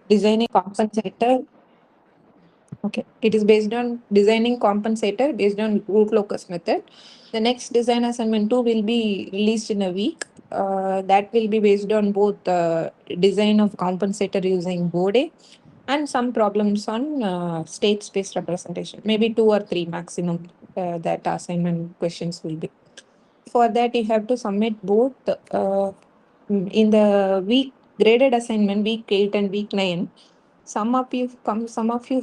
designing compensator. Okay, it is based on designing compensator based on root locus method. The next design assignment 2 will be released in a week. That will be based on both design of compensator using Bode and some problems on state space representation. Maybe 2 or 3 maximum that assignment questions will be. For that, you have to submit both in the week graded assignment week 8 and week 9. Some of you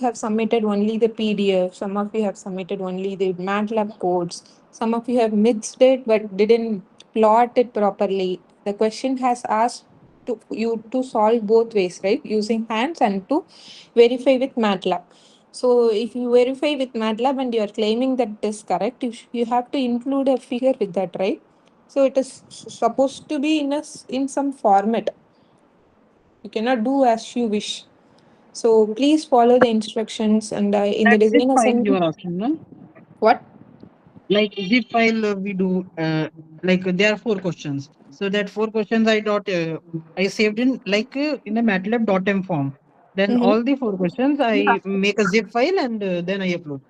have submitted only the PDF, some of you have submitted only the MATLAB codes, some of you have mixed it but didn't plot it properly. The question has asked to you to solve both ways, right? Using hands and to verify with MATLAB. So if you verify with MATLAB and you are claiming that it is correct, you have to include a figure with that, right? So it is supposed to be in some format. You cannot do as you wish. So please follow the instructions and in the That zip design file you assignment. are asking, no? What? Like zip file we do like there are four questions. So that four questions I saved in like in a MATLAB.m form. Then Mm-hmm. all the four questions Yeah. I make a zip file and then I upload.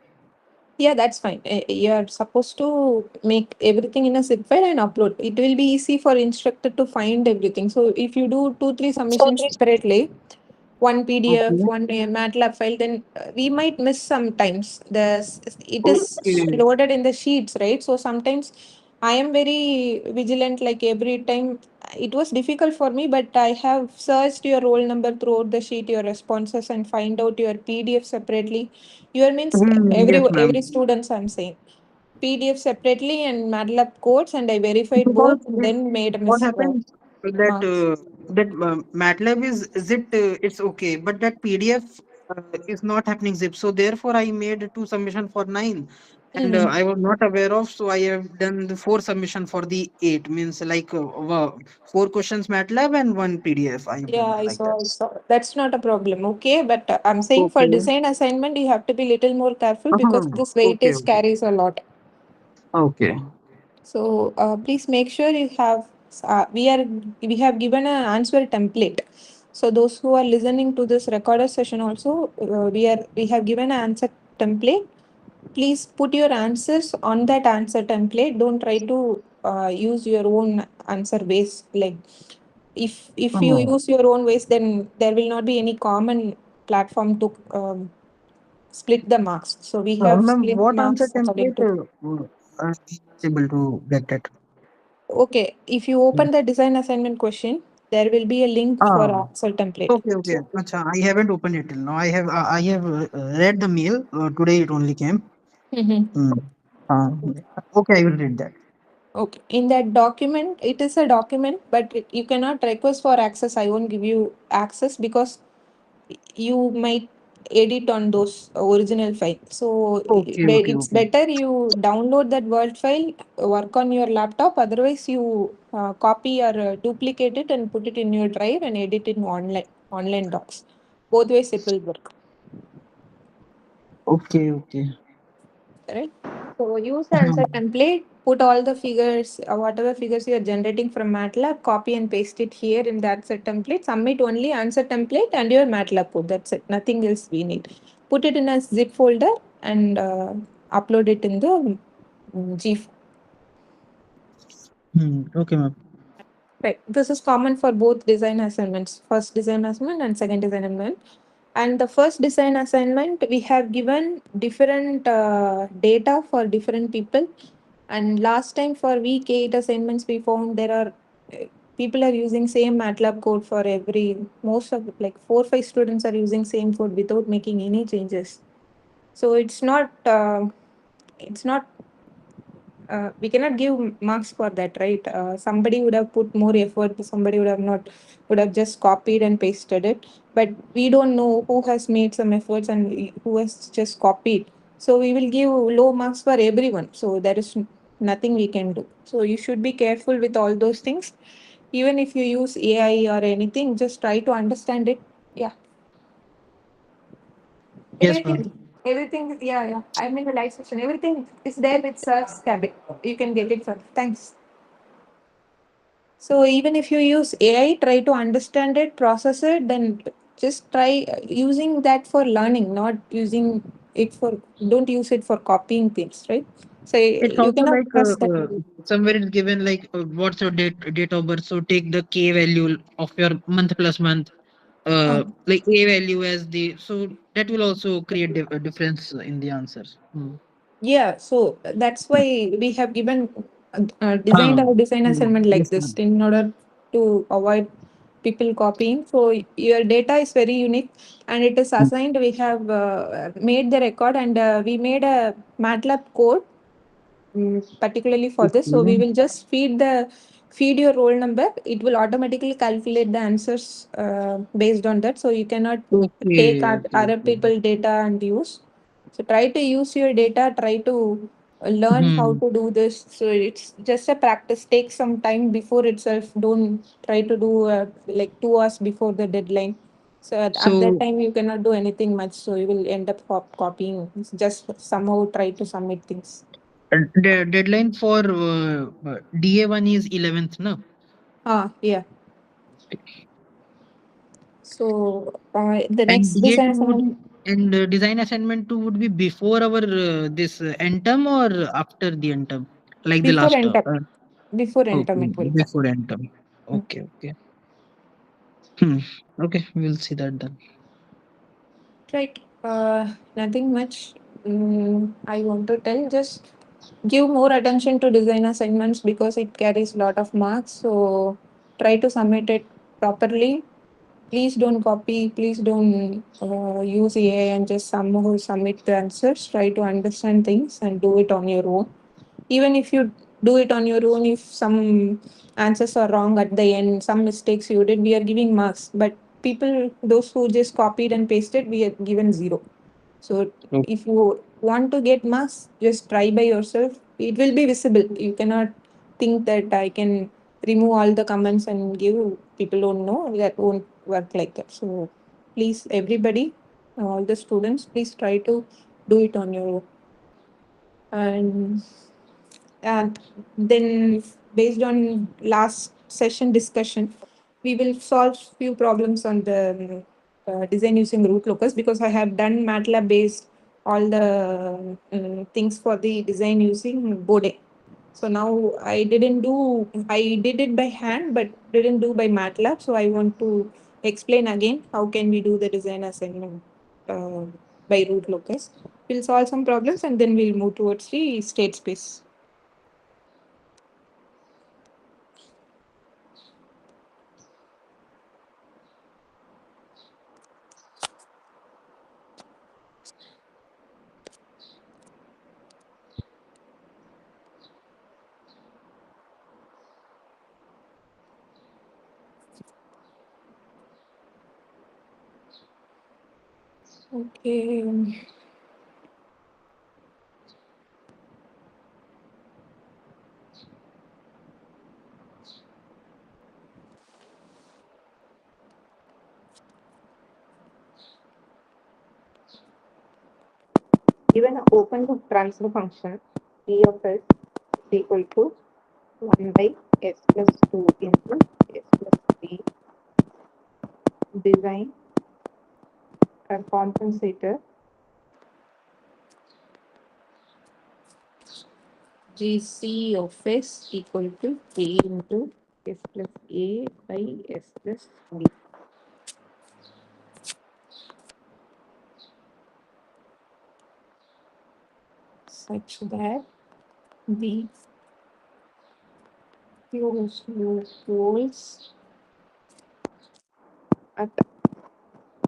Yeah, that's fine. You are supposed to make everything in a zip file and upload. It will be easy for instructor to find everything. So if you do 2, 3 submissions separately, one PDF, Okay. one MATLAB file, then we might miss sometimes. It is Okay. loaded in the sheets, right? So sometimes I am very vigilant. Like every time, it was difficult for me, but I have searched your roll number throughout the sheet, your responses, and find out your PDF separately. Your means Yes, every ma'am. students I'm saying PDF separately and MATLAB codes, and I verified Because both, and then made a what miss happens that marks. MATLAB is it it's okay, but that PDF is not happening zip. So therefore, I made two submission for 9, and Mm. I was not aware of. So I have done the four submission for the 8. Means like four questions MATLAB and one PDF. I have Yeah, done I like that. saw, I saw. That's not a problem. Okay, but I'm saying for Okay. design assignment, you have to be little more careful because Uh-huh. this Okay. weightage Okay. carries a lot. Okay. So please make sure you have. We have given an answer template. So those who are listening to this recorded session also, we have given an answer template. Please put your answers on that answer template. Don't try to use your own answer base. Like if you Uh-huh. use your own ways, then there will not be any common platform to split the marks. So we have Ma'am, split what answer marks according template to. I'm able to get that? Okay, if you open the design assignment question, there will be a link for Ah. answer template. Okay, okay. Acha, I haven't opened it till now. I have read the mail. Today it only came. Mhm. Hmm. Uh, okay, I will read that. Okay, in that document, it is a document, but you cannot request for access. I won't give you access because you might edit on those original files. So Okay, okay, it's okay. better you download that Word file, work on your laptop. Otherwise, you copy or duplicate it and put it in your drive and edit it in online docs. Both ways it will work. Okay, okay. Right? So use the answer template, put all the figures, whatever figures you are generating from MATLAB, copy and paste it here in the answer template, submit only answer template and your MATLAB code. That's it. Nothing else we need. Put it in a zip folder and upload it in the G. Okay, ma'am. Right. This is common for both design assignments, first design assignment and second design assignment. And the first design assignment, we have given different data for different people. And last time for week 8 assignments, we found there are people are using same MATLAB code for every, most of like 4 or 5 students are using same code without making any changes. So it's not we cannot give marks for that, right? Somebody would have put more effort, somebody would have not, would have just copied and pasted it. But we don't know who has made some efforts and who has just copied. So we will give low marks for everyone. So there is nothing we can do. So you should be careful with all those things. Even if you use AI or anything, just try to understand it. Yeah. Yes, ma'am. Everything, yeah, yeah. I'm in the live session. Everything is there with Search Cabin. You can get it for. Thanks. So even if you use AI, try to understand it, process it, then just try using that for learning, not using it for, don't use it for copying things, right? So It's you also cannot like trust that. somewhere it's given like what's your date of birth. So take the K value of your month plus month, uh, like A value as the, so that will also create a difference in the answers. yeah, so that's why we have given designed Ah, our design assignment like yes, this ma'am. in order to avoid people copying. So your data is very unique and it is assigned. We have made the record and we made a MATLAB code particularly for this. So we Okay. will just feed your roll number. It will automatically calculate the answers based on that. So you cannot take Okay. Okay. other Okay. people data and use. So try to use your data. Try to learn how Hmm. to do this. So it's just a practice. Take some time before itself. Don't try to do like 2 hours before the deadline. So at that So time you cannot do anything much. So you will end up copying. Just somehow try to submit things. the deadline for DA1 is 11th, no? Yeah. So the And next DA2 design would, assignment and design assignment 2 would be before our this end term or after the end term, like the before last end term. up, before end term Okay, it will come. before end term. Mm. Okay, okay. Hmm. Okay, we'll see that then. Right. Nothing much. I want to tell. Just give more attention to design assignments because it carries a lot of marks. So try to submit it properly. Please don't copy. Please don't use AI and just somehow submit the answers. Try to understand things and do it on your own. Even if you do it on your own, if some answers are wrong at the end, some mistakes you did, we are giving marks. But people, those who just copied and pasted, we are given zero. So Okay. if you want to get marks, just try by yourself. It will be visible. You cannot think that I can remove all the comments and give. People don't know that won't work like that. So please, everybody, all the students, please try to do it on your own. And then based on last session discussion, we will solve few problems on the design using root locus because I have done MATLAB based all the things for the design using Bode. So now I did it by hand, but didn't do by MATLAB. So I want to explain again how can we do the design assignment uh, by root locus. We'll solve some problems and then we'll move towards the state space. Okay. Given an open loop transfer function, P of S is equal to 1 by S plus 2 into S plus 3, design a compensator GC of S equal to K into S plus A by S plus B, such that the closed loop poles at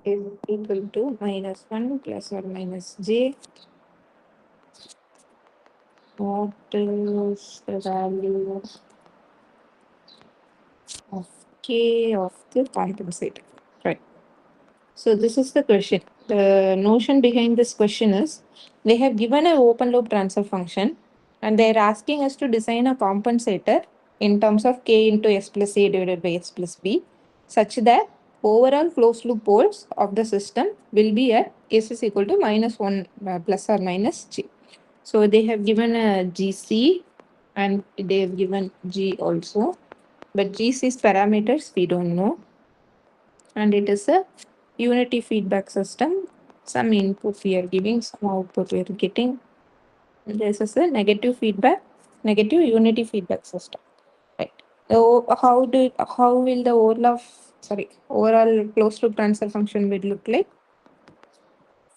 is equal to minus 1 plus or minus J. What is the value of K of the compensator? Right. So this is the question. The notion behind this question is they have given an open loop transfer function and they are asking us to design a compensator in terms of K into S plus A divided by S plus B such that overall closed loop poles of the system will be at S is equal to minus 1 plus or minus G. So they have given a GC and they have given G also. But GC's parameters we don't know. And it is a unity feedback system. Some input we are giving, some output we are getting. This is a negative feedback, negative unity feedback system. Right. So how will the overall closed loop transfer function will look like?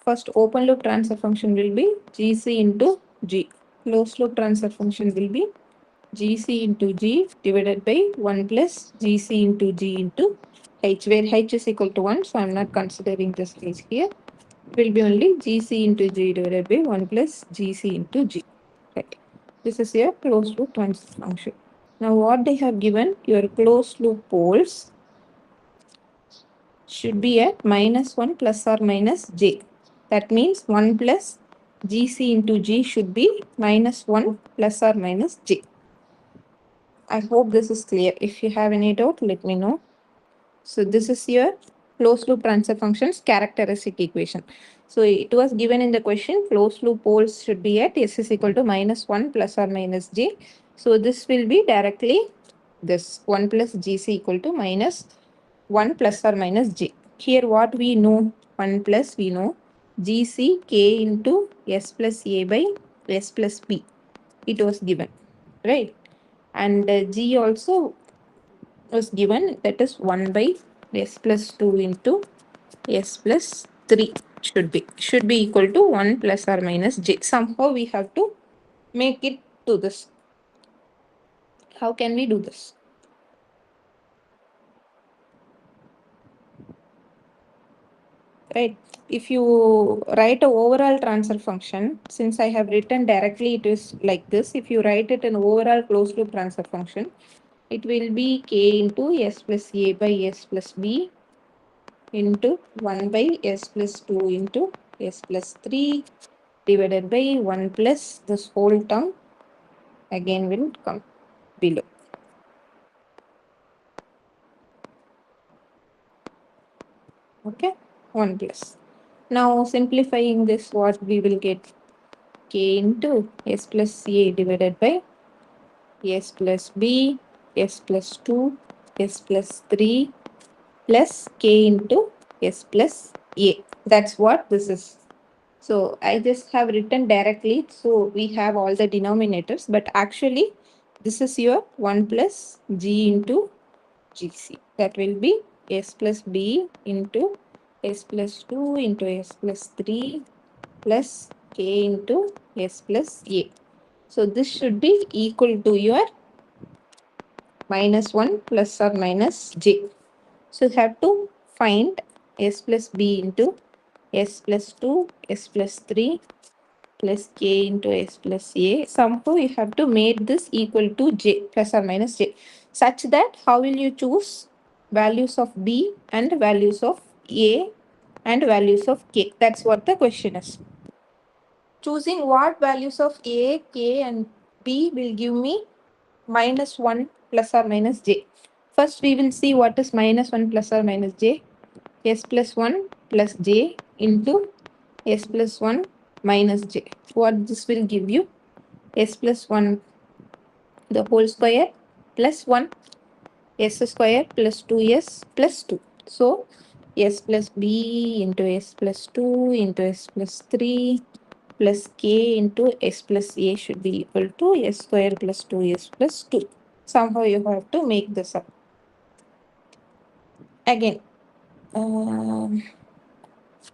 First, open loop transfer function will be GC into G. Closed loop transfer function will be GC into G divided by 1 plus GC into G into H, where H is equal to 1. So I'm not considering this H here. It will be only GC into G divided by 1 plus GC into G. Right. This is your closed loop transfer function. Now what they have given, your closed loop poles should be at minus 1 plus or minus J. That means 1 plus GC into G should be minus 1 plus or minus J. I hope this is clear. If you have any doubt, let me know. So this is your closed loop transfer function's characteristic equation. So it was given in the question, closed loop poles should be at S is equal to minus 1 plus or minus J. So this will be directly this 1 plus GC equal to minus 1 plus or minus J. Here what we know, 1 plus we know GC K into S plus A by S plus B. It was given, right? And G also was given, that is 1 by S plus 2 into S plus 3 should be equal to 1 plus or minus J. Somehow we have to make it to this. How can we do this? Right. If you write a overall transfer function, since I have written directly, it is like this. If you write it in overall closed loop transfer function, it will be K into S plus A by S plus B into 1 by S plus 2 into S plus 3 divided by 1 plus this whole term again will come below. Okay, 1 plus. Now simplifying this, what we will get? K into S plus A divided by S plus B, S plus 2, S plus 3 plus K into S plus A. That's what this is. So I just have written directly. So we have all the denominators, but actually this is your 1 plus G into GC. That will be S plus B into S plus 2 into S plus 3 plus K into S plus A. So this should be equal to your minus 1 plus or minus J. So you have to find S plus B into S plus 2, S plus 3 plus K into S plus A. Somehow you have to make this equal to J plus or minus J, such that how will you choose values of B and values of A and values of K? That's what the question is. Choosing what values of A, K and B will give me minus 1 plus or minus J. First we will see what is minus 1 plus or minus J. S plus 1 plus J into S plus 1 minus J. What this will give you? S plus 1 the whole square plus 1, S square plus 2S plus 2. So S plus B into S plus 2 into S plus 3 plus K into S plus A should be equal to S square plus 2S plus 2. Somehow you have to make this up. Again,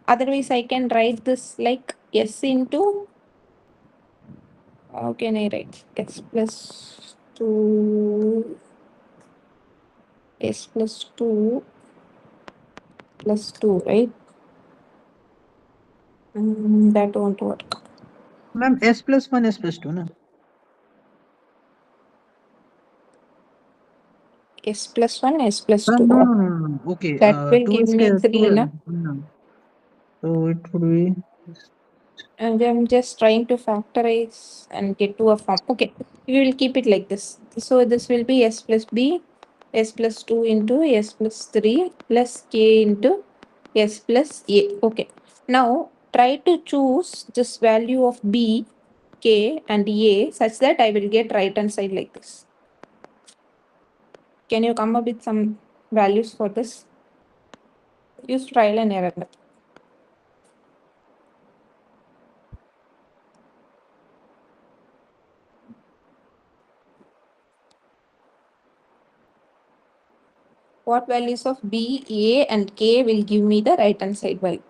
otherwise I can write this like S into, how can I write? S plus 2, S plus 2 plus 2, right? That won't work. Ma'am, S plus 1, S plus 2, no? S plus 1, S plus 2. No, no, no, no, no. Okay, That will 2 give is me 3, na? no. So it would be And I'm just trying to factorize and get to a form. Okay, we will keep it like this. So this will be S plus B, S plus 2 into S plus 3 plus K into S plus A. Okay. Now try to choose this value of B, K and A such that I will get right hand side like this. Can you come up with some values for this? Use trial and error method. What values of B, A, and K will give me the right hand side value?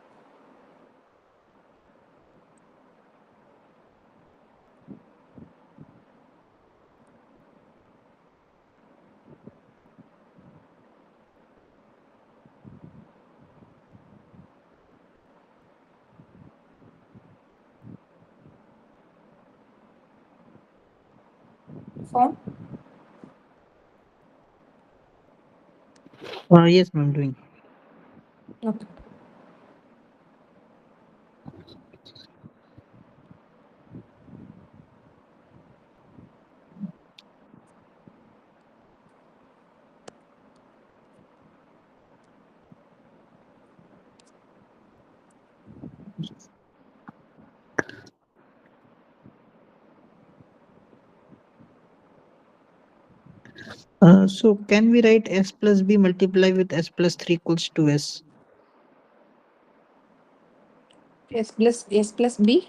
Form? Yes, ma'am, doing. Okay. So can we write s plus b multiply with s plus 3 equals to s? S plus B,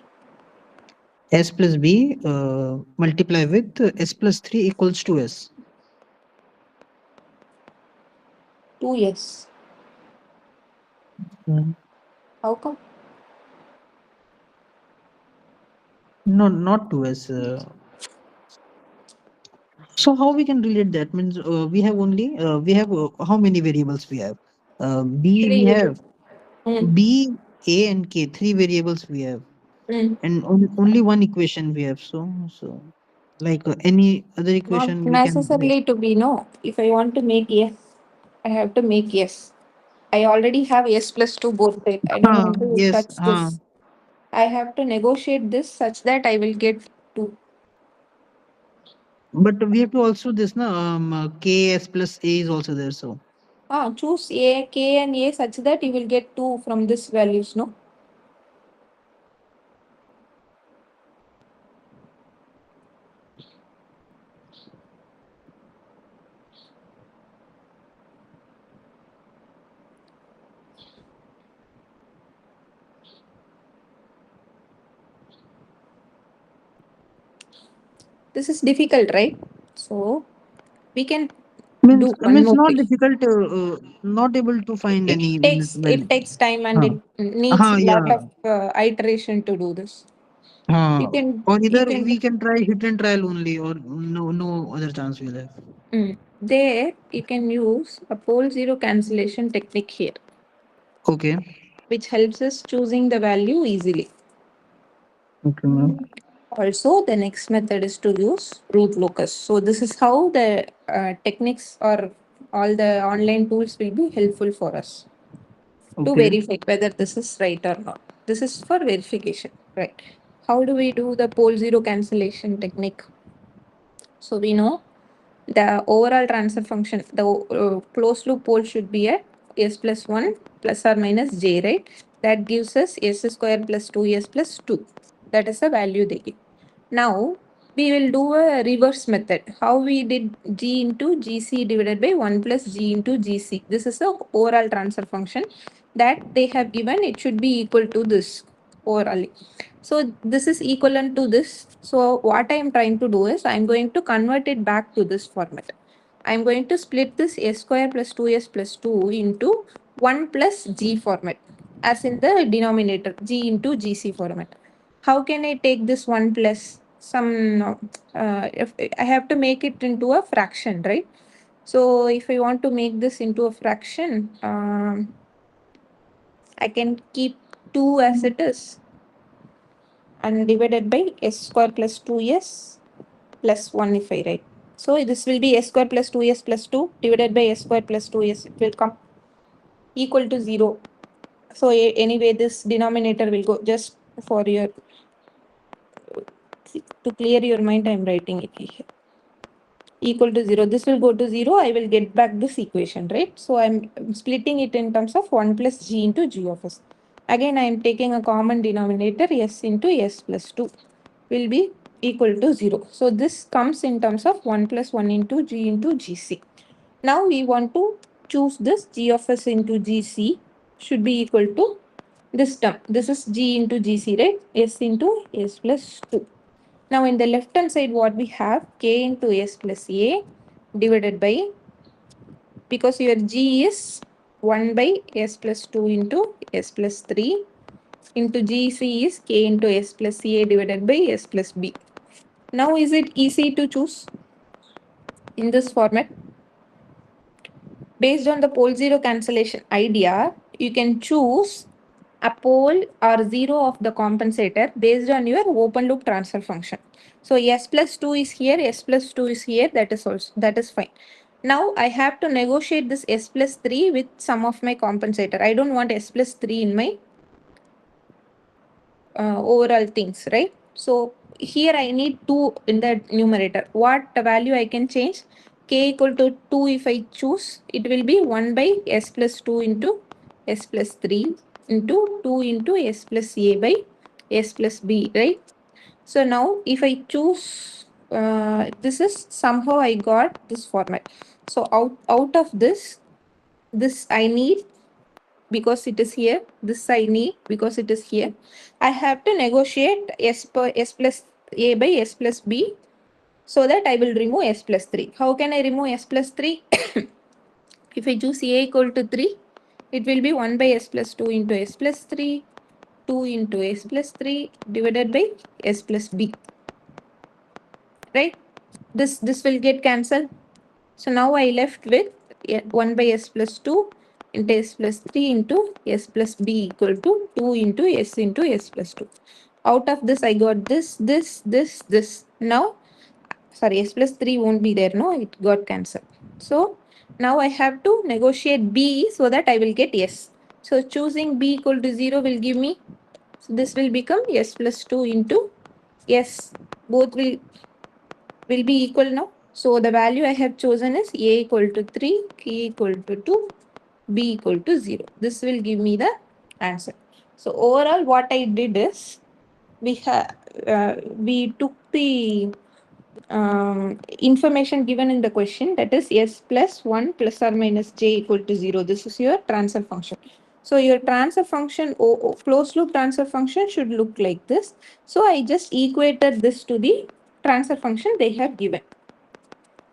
S plus b multiply with s plus 3 equals to s. 2S. Mm. How come? No, not to s. So how we can relate that? Means we have only we have how many variables we have? B we 3 have variables. Mm. b, a, and k. Three variables we have, Mm. and only one equation we have. So like any other Not equation we can. necessarily to be no. If I want to make yes, I have to make yes. I already have S plus 2 both side. I don't want to Yes. touch this. I have to negotiate this such that I will get 2. But we have to also this na k s plus a is also there. So Choose A, K and A such that you will get 2 from this values, no? This is difficult, right? So we can do one means more not thing. difficult. Not able to find It any takes well. it takes time and Huh. it needs lot Yeah. of iteration to do this. You can Or you either can we can try hit and trial only, or no other chance we'll have. there you can use a pole zero cancellation technique here, Okay. which helps us choosing the value easily. Okay, ma'am. Also, the next method is to use root locus. So this is how the techniques or all the online tools will be helpful for us to Okay. verify whether this is right or not. This is for verification, right? How do we do the pole zero cancellation technique? So we know the overall transfer function, the closed loop pole should be at s plus 1 plus or minus j, right? That gives us s square plus 2s plus 2. That is the value they give. Now we will do a reverse method. How we did g into gc divided by 1 plus g into gc. This is the overall transfer function that they have given. It should be equal to this orally. So this is equivalent to this. So what I am trying to do is I am going to convert it back to this format. I am going to split this s square plus 2s plus 2 into 1 plus g format, as in the denominator, g into gc format. How can I take this 1 plus some, if I have to make it into a fraction, right? So if I want to make this into a fraction, I can keep 2 as it is and divided by s square plus 2s plus 1 if I write. So this will be s square plus 2s plus 2 divided by s square plus 2s. It will come equal to 0. So anyway, this denominator will go just for your, to clear your mind, I'm writing it here. Equal to 0. This will go to 0. I will get back this equation, right? So I'm splitting it in terms of 1 plus g into g of s. Again, I am taking a common denominator, s into s plus 2 will be equal to 0. So this comes in terms of 1 plus 1 into gc. Now we want to choose this g of s into gc should be equal to this term. This is G into GC, right? S into S plus 2. Now in the left hand side, what we have? K into S plus A divided by, because your G is 1 by S plus 2 into S plus 3 into GC is K into S plus A divided by S plus B. Now is it easy to choose in this format? Based on the pole zero cancellation idea, you can choose a pole or zero of the compensator based on your open loop transfer function. So S plus 2 is here, S plus 2 is here, that is fine. Now I have to negotiate this S plus 3 with some of my compensator. I don't want S plus 3 in my overall things, right? So here I need 2 in the numerator. What value I can change? K equal to 2 if I choose, it will be 1 by S plus 2 into S plus 3 into 2 into S plus A by S plus B, right? So now if I choose, this is somehow I got this format. So out of this I need because it is here. This I need because it is here. I have to negotiate S plus A by S plus B so that I will remove S plus 3. How can I remove S plus 3? If I choose A equal to 3, it will be 1 by S plus 2 into S plus 3, 2 into S plus 3 divided by S plus B. Right? This will get cancelled. So now I left with 1 by S plus 2 into S plus 3 into S plus B equal to 2 into S plus 2. Out of this, I got this. Now, sorry, S plus 3 won't be there. No, it got cancelled. So now I have to negotiate B so that I will get S. So choosing B equal to 0 will give me, so this will become S plus 2 into S. Both will be equal now. So the value I have chosen is A equal to 3, K equal to 2, B equal to 0. This will give me the answer. So overall what I did is we took the information given in the question, that is S plus 1 plus or minus J equal to 0. This is your transfer function. So your transfer function, closed loop transfer function should look like this. So I just equated this to the transfer function they have given.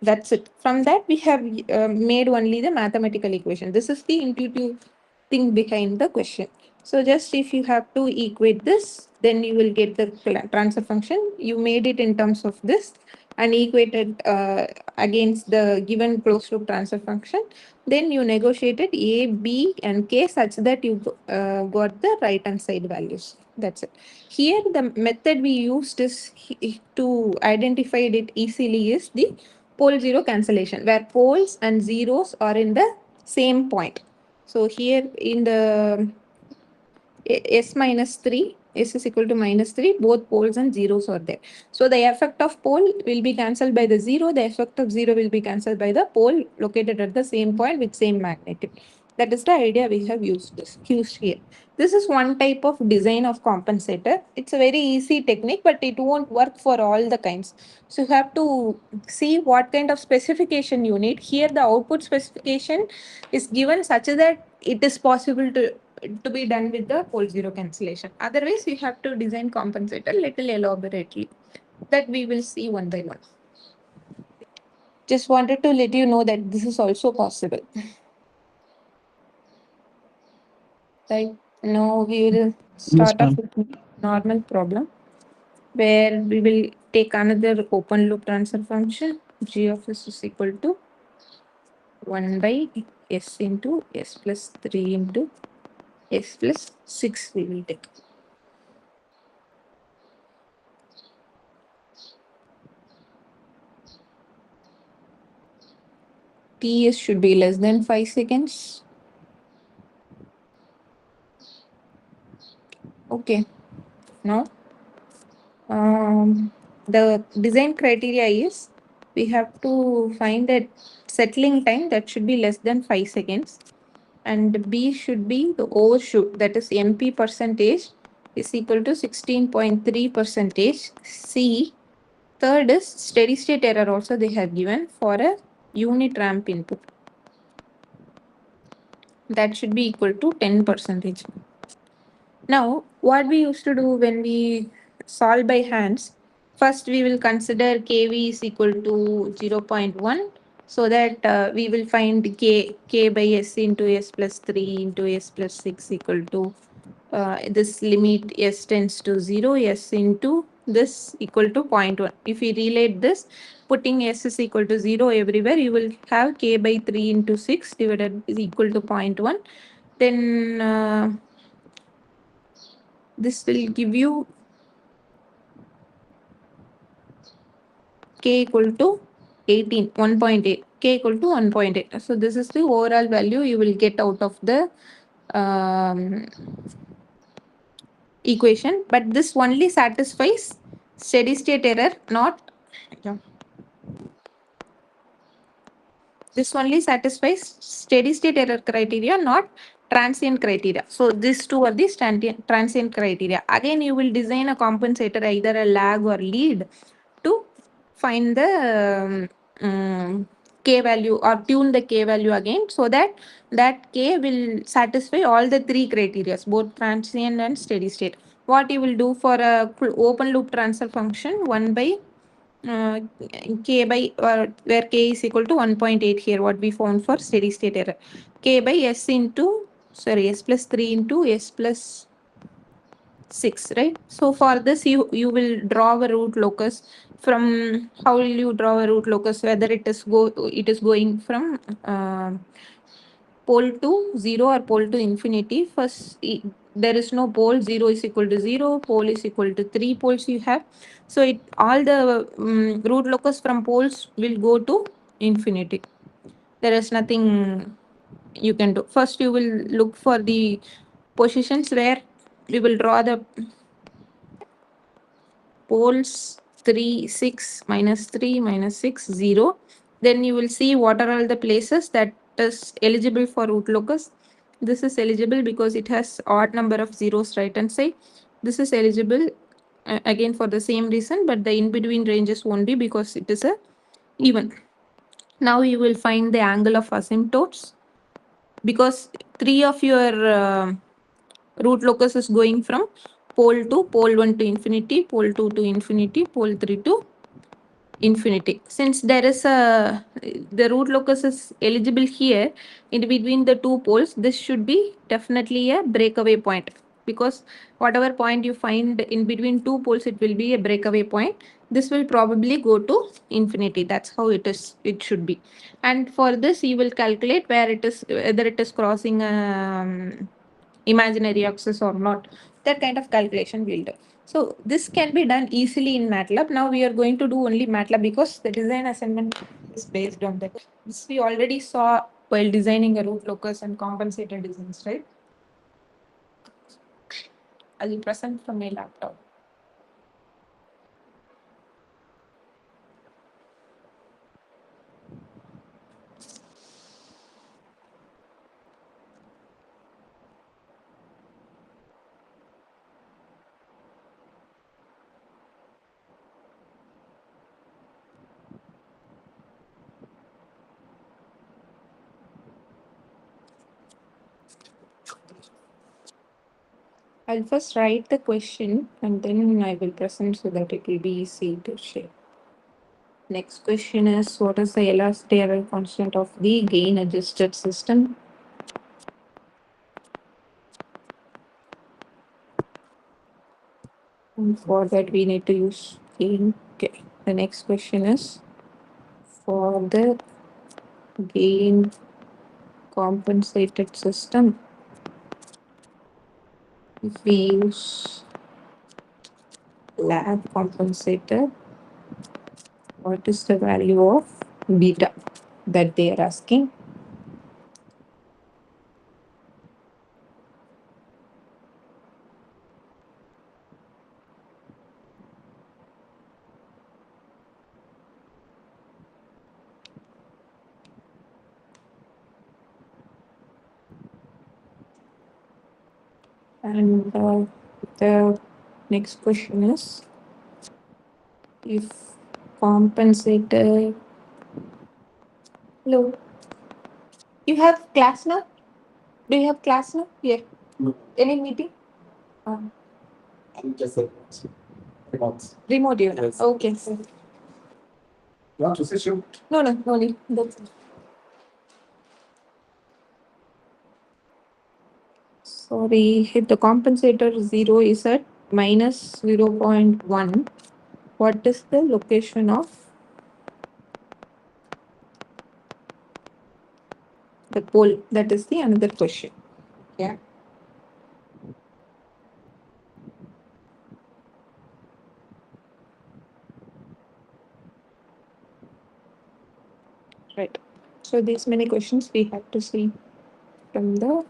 That's it. From that, we have made only the mathematical equation. This is the intuitive thing behind the question. So just if you have to equate this, then you will get the transfer function. You made it in terms of this and equated against the given closed loop transfer function. Then you negotiated A, B, and K such that you got the right hand side values. That's it. Here, the method we used is to identify it easily is the pole zero cancellation, where poles and zeros are in the same point. So here in the S minus 3, S is equal to minus 3, both poles and zeros are there. So the effect of pole will be cancelled by the 0, the effect of 0 will be cancelled by the pole located at the same point with same magnitude. That is the idea we have used here. This is one type of design of compensator. It's a very easy technique, but it won't work for all the kinds. So you have to see what kind of specification you need. Here the output specification is given such that it is possible to be done with the pole zero cancellation. Otherwise, you have to design compensator little elaborately. That we will see one by one. Just wanted to let you know that this is also possible. Right now, we will Yes, start off ma'am. with normal problem where we will take another open loop transfer function. G of s is equal to 1 by s into s plus 3 into s plus 6 we will take. T should be less than 5 seconds. Okay, now the design criteria is we have to find a settling time that should be less than 5 seconds, and B should be the overshoot, that is MP percentage is equal to 16.3 percentage. C, third is steady state error also they have given for a unit ramp input. that should be equal to 10 percentage. Now, what we used to do when we solve by hands, first we will consider kv is equal to 0.1, so that we will find k by s into s plus 3 into s plus 6 equal to this limit s tends to 0, s into this equal to 0.1. If we relate this, putting s is equal to 0 everywhere, you will have k by 3 into 6 divided is equal to 0.1. Then this will give you k equal to 18, 1.8, k equal to 1.8. So this is the overall value you will get out of the um, equation, but this only satisfies steady state error, not, yeah, this only satisfies steady state error criteria, not transient criteria. So these two are the transient criteria. Again, you will design a compensator, either a lag or lead, to find the k value or tune the k value again, so that that k will satisfy all the three criteria, both transient and steady state. What you will do for a open loop transfer function, 1 by uh, k by where k is equal to 1.8 here, what we found for steady state error, k by s into, sorry, s plus 3 into s plus 6, right? So for this, you will draw a root locus. From how will you draw a root locus, whether it is going from pole to 0 or pole to infinity. First, there is no pole. 0 is equal to 0, pole is equal to 3 poles you have. So it all the root locus from poles will go to infinity. There is nothing you can do. First, you will look for the positions where we will draw the poles. 3 6 minus 3 minus 6 0. Then you will see what are all the places that is eligible for root locus. This is eligible because it has odd number of zeros right hand side. This is eligible again for the same reason, but the in between ranges won't be because it is a even. Now you will find the angle of asymptotes, because three of your root locus is going from pole to pole 1 to infinity, pole 2 to infinity, pole 3 to infinity. Since there is a the root locus is eligible here in between the two poles, this should be definitely a breakaway point, because whatever point you find in between two poles, it will be a breakaway point. This will probably go to infinity. That's how it should be. And for this, you will calculate where it is, whether it is crossing imaginary axis or not. That kind of calculation we'll do. So this can be done easily in MATLAB. Now we are going to do only MATLAB because the design assignment is based on that. This we already saw while designing a root locus and compensator designs, right? I will present from my laptop. I'll first write the question and then I will present so that it will be easy to share. Next question is, what is the elastic error constant of the gain adjusted system? And for that, we need to use gain. Okay. The next question is, for the gain compensated system, if we use lag compensator, what is the value of beta that they are asking? And the next question is, if compensator, hello, you have class now? Do you have class now? Yeah. No. Any meeting? Just a remote. Remote, you. Yes. Okay. You want to say shoot? No, no, no need. That's it. Sorry, if the compensator 0 is at minus 0.1, what is the location of the pole? That is the another question. Yeah. Right. So these many questions we have to see from the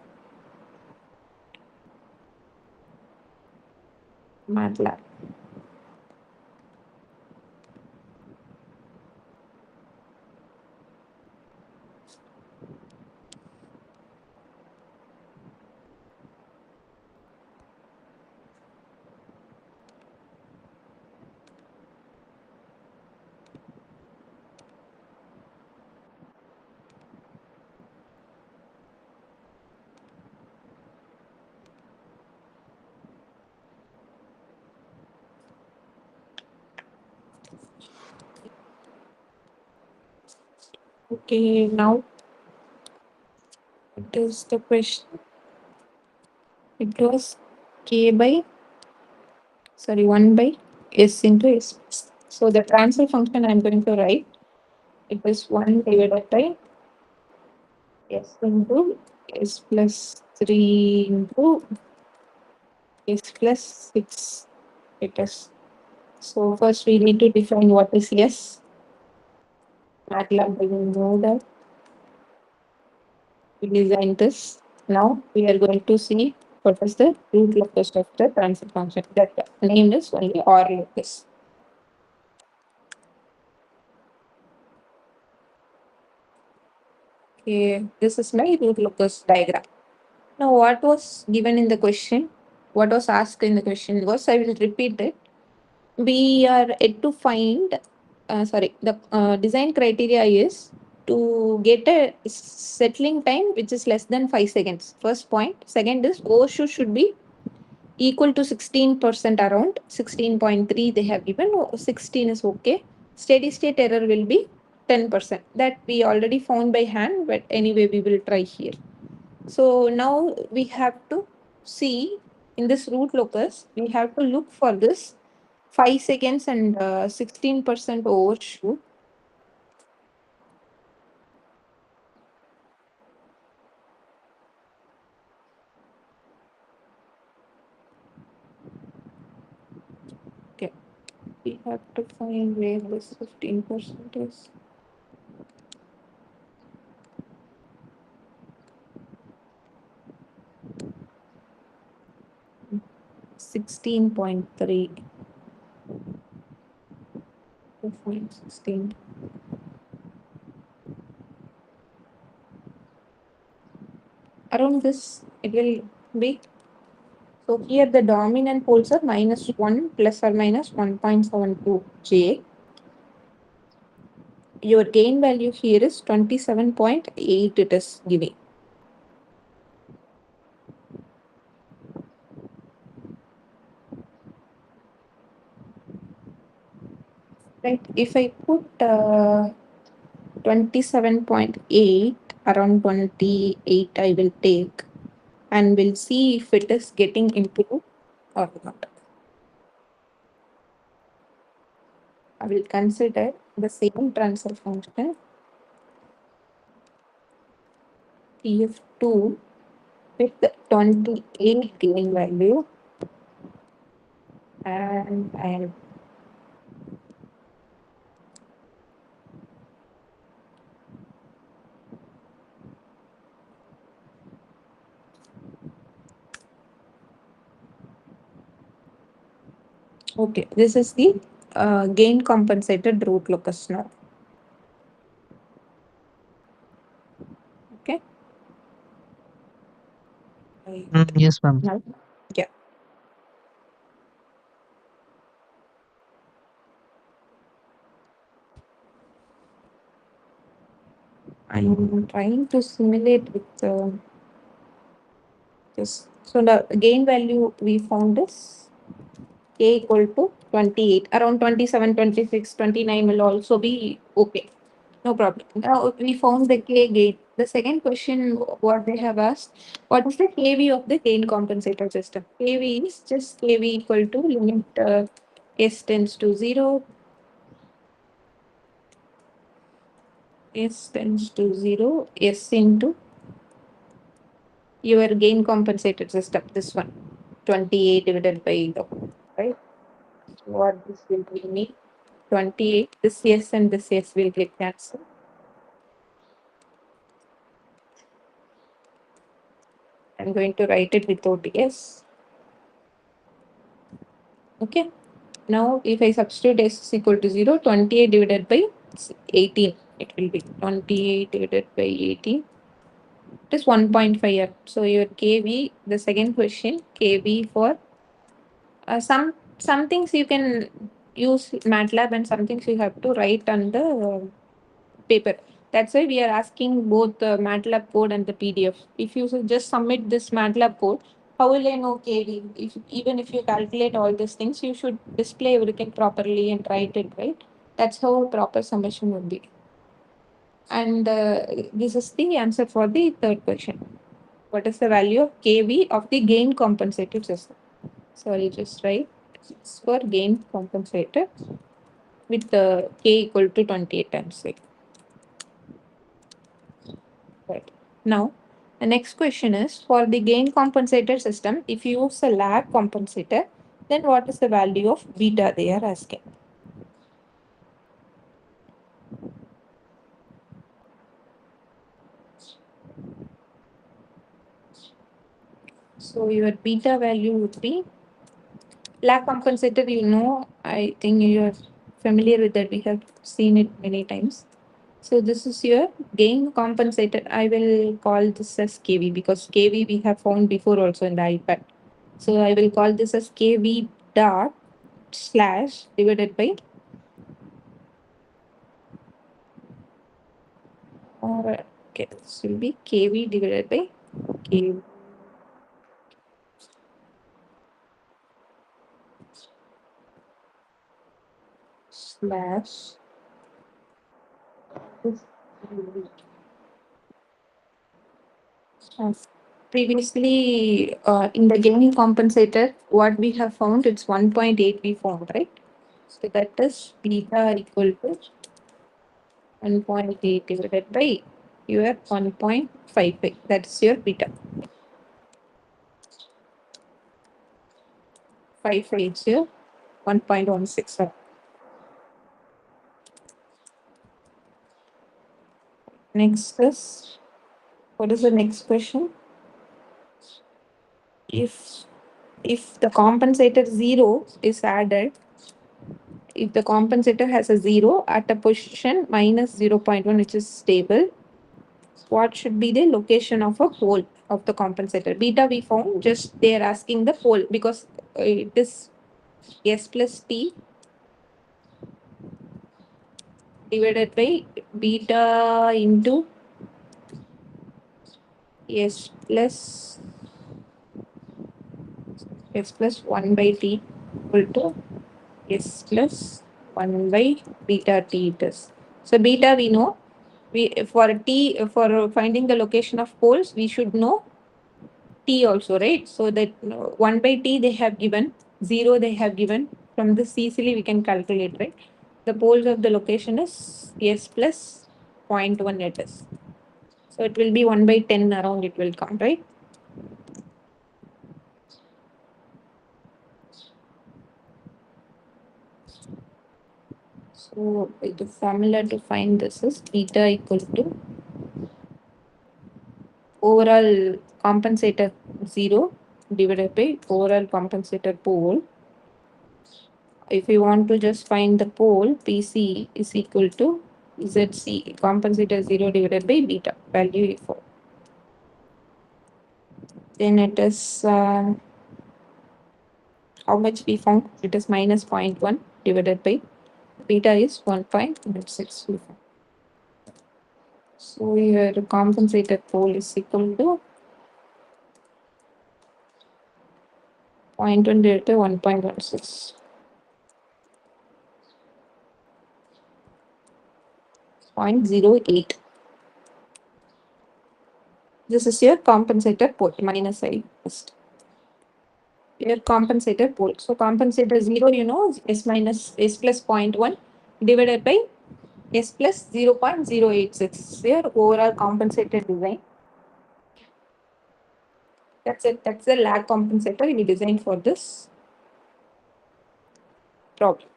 MATLAB. Okay, now it is the question. It was k by, sorry, 1 by s into s. So the transfer function I'm going to write, it is 1 divided by s into s plus 3 into s plus 6. It is. So first we need to define what is s. MATLAB doesn't know that. We designed this. Now we are going to see what is the root locus of the transfer function. That name is only or locus. Okay, this is my root locus diagram. Now, what was given in the question, what was asked in the question was, I will repeat it. We are yet to find, the design criteria is to get a settling time which is less than 5 seconds. First point. Second is overshoot should be equal to 16% around 16.3 they have given. 16 is okay. Steady state error will be 10%. That we already found by hand, but anyway, we will try here. So now we have to see in this root locus, we have to look for this 5 seconds and 16% overshoot. Okay, we have to find where this 15% is. 16.3. 16. Around this, it will be. So here the dominant poles are -1 plus or minus 1.72 J. Your gain value here is 27.8 it is giving. Right, if I put 27.8, around 28 I will take, and we'll see if it is getting improved or not. I will consider the same transfer function TF2 with the 28 gain value, and I'll okay, this is the gain compensated root locus now. Okay. Yes, ma'am. Now, yeah. I'm trying to simulate with Yes. So the gain value we found is k equal to 28. Around 27, 26, 29 will also be okay. No problem. Now we found the k gain. The second question what they have asked, what is the kV of the gain compensator system? Kv is just kV equal to limit s tends to 0, s tends to 0, s into your gain compensated system, this one, 28 divided by, right? What this will give me? 28, this yes and this yes will get cancelled. I'm going to write it without yes. Okay. Now, if I substitute s is equal to 0, 28 divided by 18, it will be 28 divided by 18. It is 1.5. So, your kV, the second question, kV for some things you can use MATLAB and some things you have to write on the paper. That's why we are asking both the MATLAB code and the PDF. If you just submit this MATLAB code, how will I know KV? Even if you calculate all these things, you should display everything properly and write it right. That's how a proper summation would be. And this is the answer for the third question. What is the value of KV of the gain compensated system? Sorry, just write. It's for gain compensator with the k equal to 28 times 6. Right. Now, the next question is for the gain compensator system, if you use a lag compensator, then what is the value of beta they are asking? So your beta value would be lag compensator, I think you are familiar with that. We have seen it many times. So this is your gain compensator. I will call this as KV because KV we have found before also in the iPad. So I will call this as KV dot slash divided by okay, this will be KV divided by K slash this will be as previously in the gain compensator, what we have found, it's 1.8 we found, right? So that is beta equal to 1.8 divided by your 1.55. That's your beta. 55 is your 1.16. Next is, what is the next question? If the compensator 0 is added, if the compensator has a 0 at a position minus 0.1, which is stable, what should be the location of a pole of the compensator? Beta we found, just they are asking the pole because it is s plus t divided by beta into s plus 1 by t equal to s plus 1 by beta t it is. So beta we know, we for t, for finding the location of poles we should know t also, right? So that 1 by t they have given, 0 they have given. From this easily we can calculate, right? The poles of the location is s plus 0.1 it is. So it will be 1 by 10 around it will come, right? So the formula to find this is beta equal to overall compensator 0 divided by overall compensator pole. If you want to just find the pole, PC is equal to ZC, compensator 0 divided by beta, value 4. Then it is, how much we found? It is minus 0.1 divided by beta is 1.6. So your compensator pole is equal to 0.1 divided by 1.16. 0.08. This is your compensator pole minus I first. Your compensator pole. So compensator 0, you know, S minus S plus 0.1 divided by S plus 0.086. Your overall compensator design. That's it. That's the lag compensator we designed for this problem.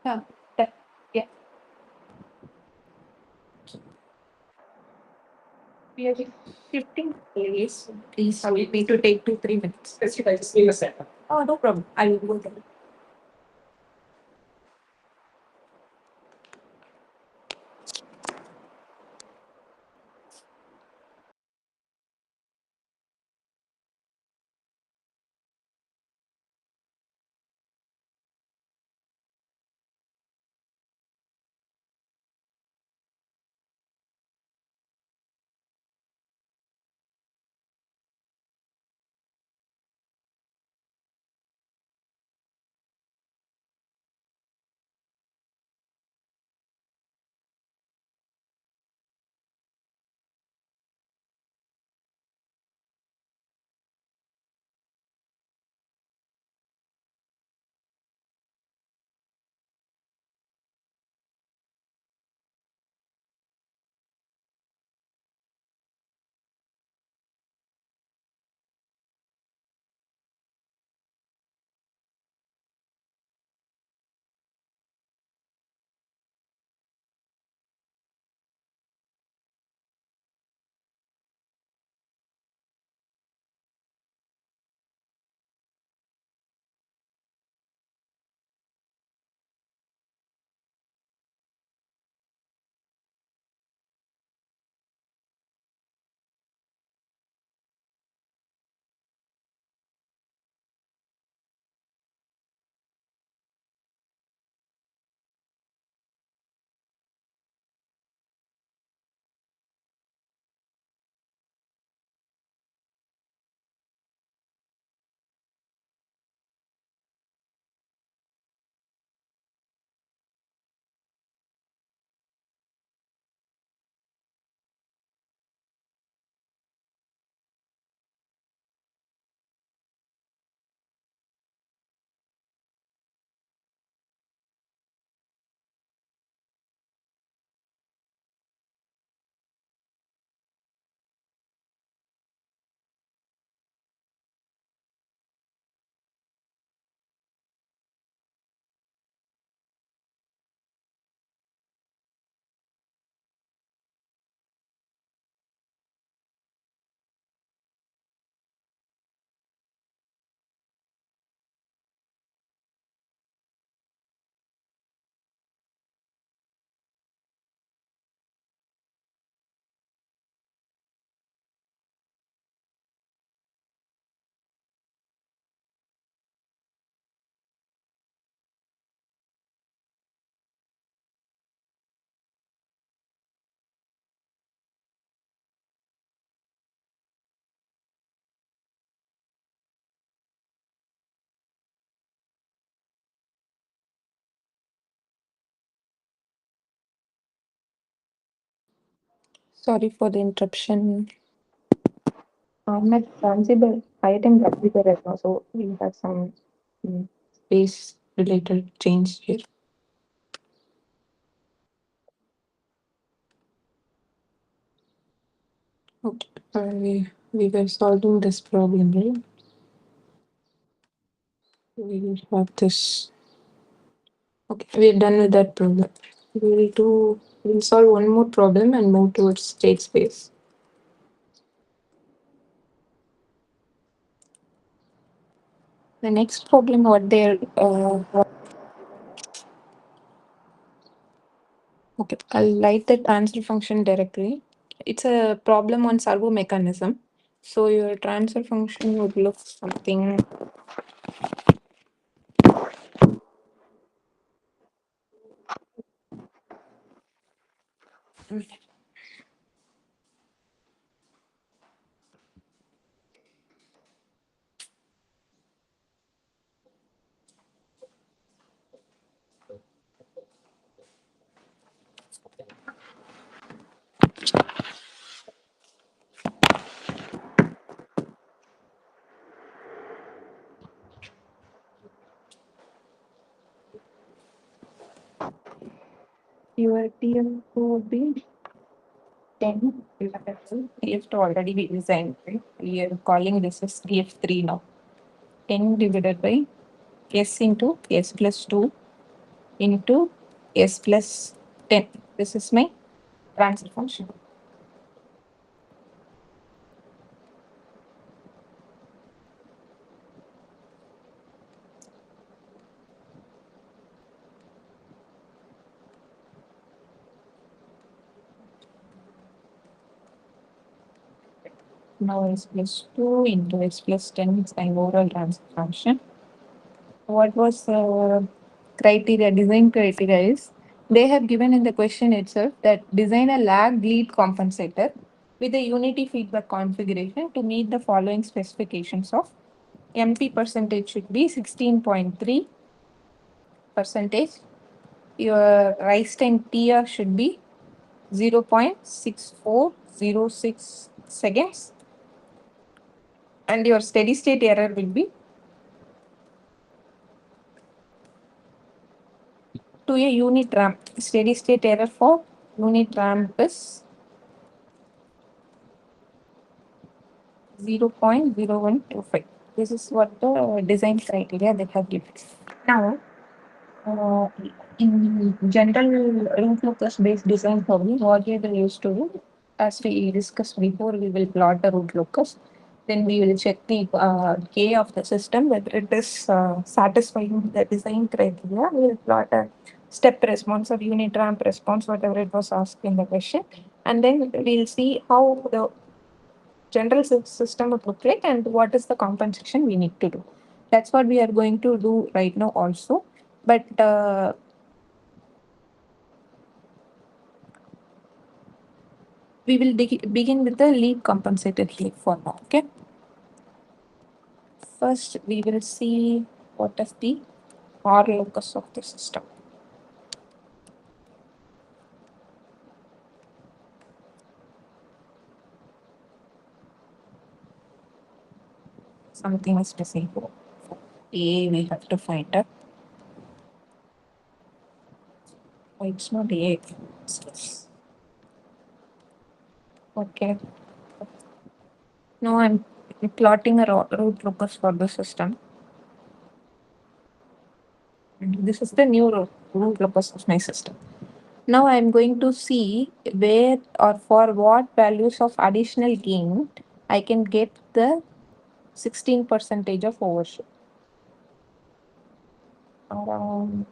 Yeah. Yeah. We are shifting place. Please, I will need to take 2-3 minutes. Yes, I just need a second. Oh, no problem. I will go there. Sorry for the interruption. I'm at Zanzibar. I attend Zanzibar right now, so we have some space related change here. Okay. We were solving this problem, right? We will have this. Okay, we're done with that problem. We'll solve one more problem and move towards state space. The next problem, okay, I'll write the transfer function directly. It's a problem on servo mechanism. So your transfer function would look something. your TF2 would be 10. TF2 already be designed, right? We are calling this as TF3 now. 10 divided by S into S plus 2 into S plus 10. This is my transfer function. Now S plus 2 into S plus 10 is my overall transfer function. What was criteria, design criteria is they have given in the question itself that design a lag lead compensator with a unity feedback configuration to meet the following specifications of MP percentage should be 16.3 percentage. Your rise time TR should be 0.6406 seconds and your steady state error will be to a unit ramp. Steady state error for unit ramp is 0.0125. This is what the design criteria they have given. Now, uh, in general root locus based design problem, what we will use to do, as we discussed before, we will plot the root locus. Then we will check the K of the system, whether it is satisfying the design criteria. We will plot a step response or unit ramp response, whatever it was asked in the question. And then we'll see how the general system would look like and what is the compensation we need to do. That's what we are going to do right now also. But we will begin with the lead compensator here for now. Okay. First, we will see what is the R locus of the system. Something is missing. A, we have to find it. Oh, it's not A. It's this. Okay. Now I'm plotting a root locus for the system. And this is the new root locus of my system. Now I'm going to see where or for what values of additional gain I can get the 16 percentage of overshoot. Around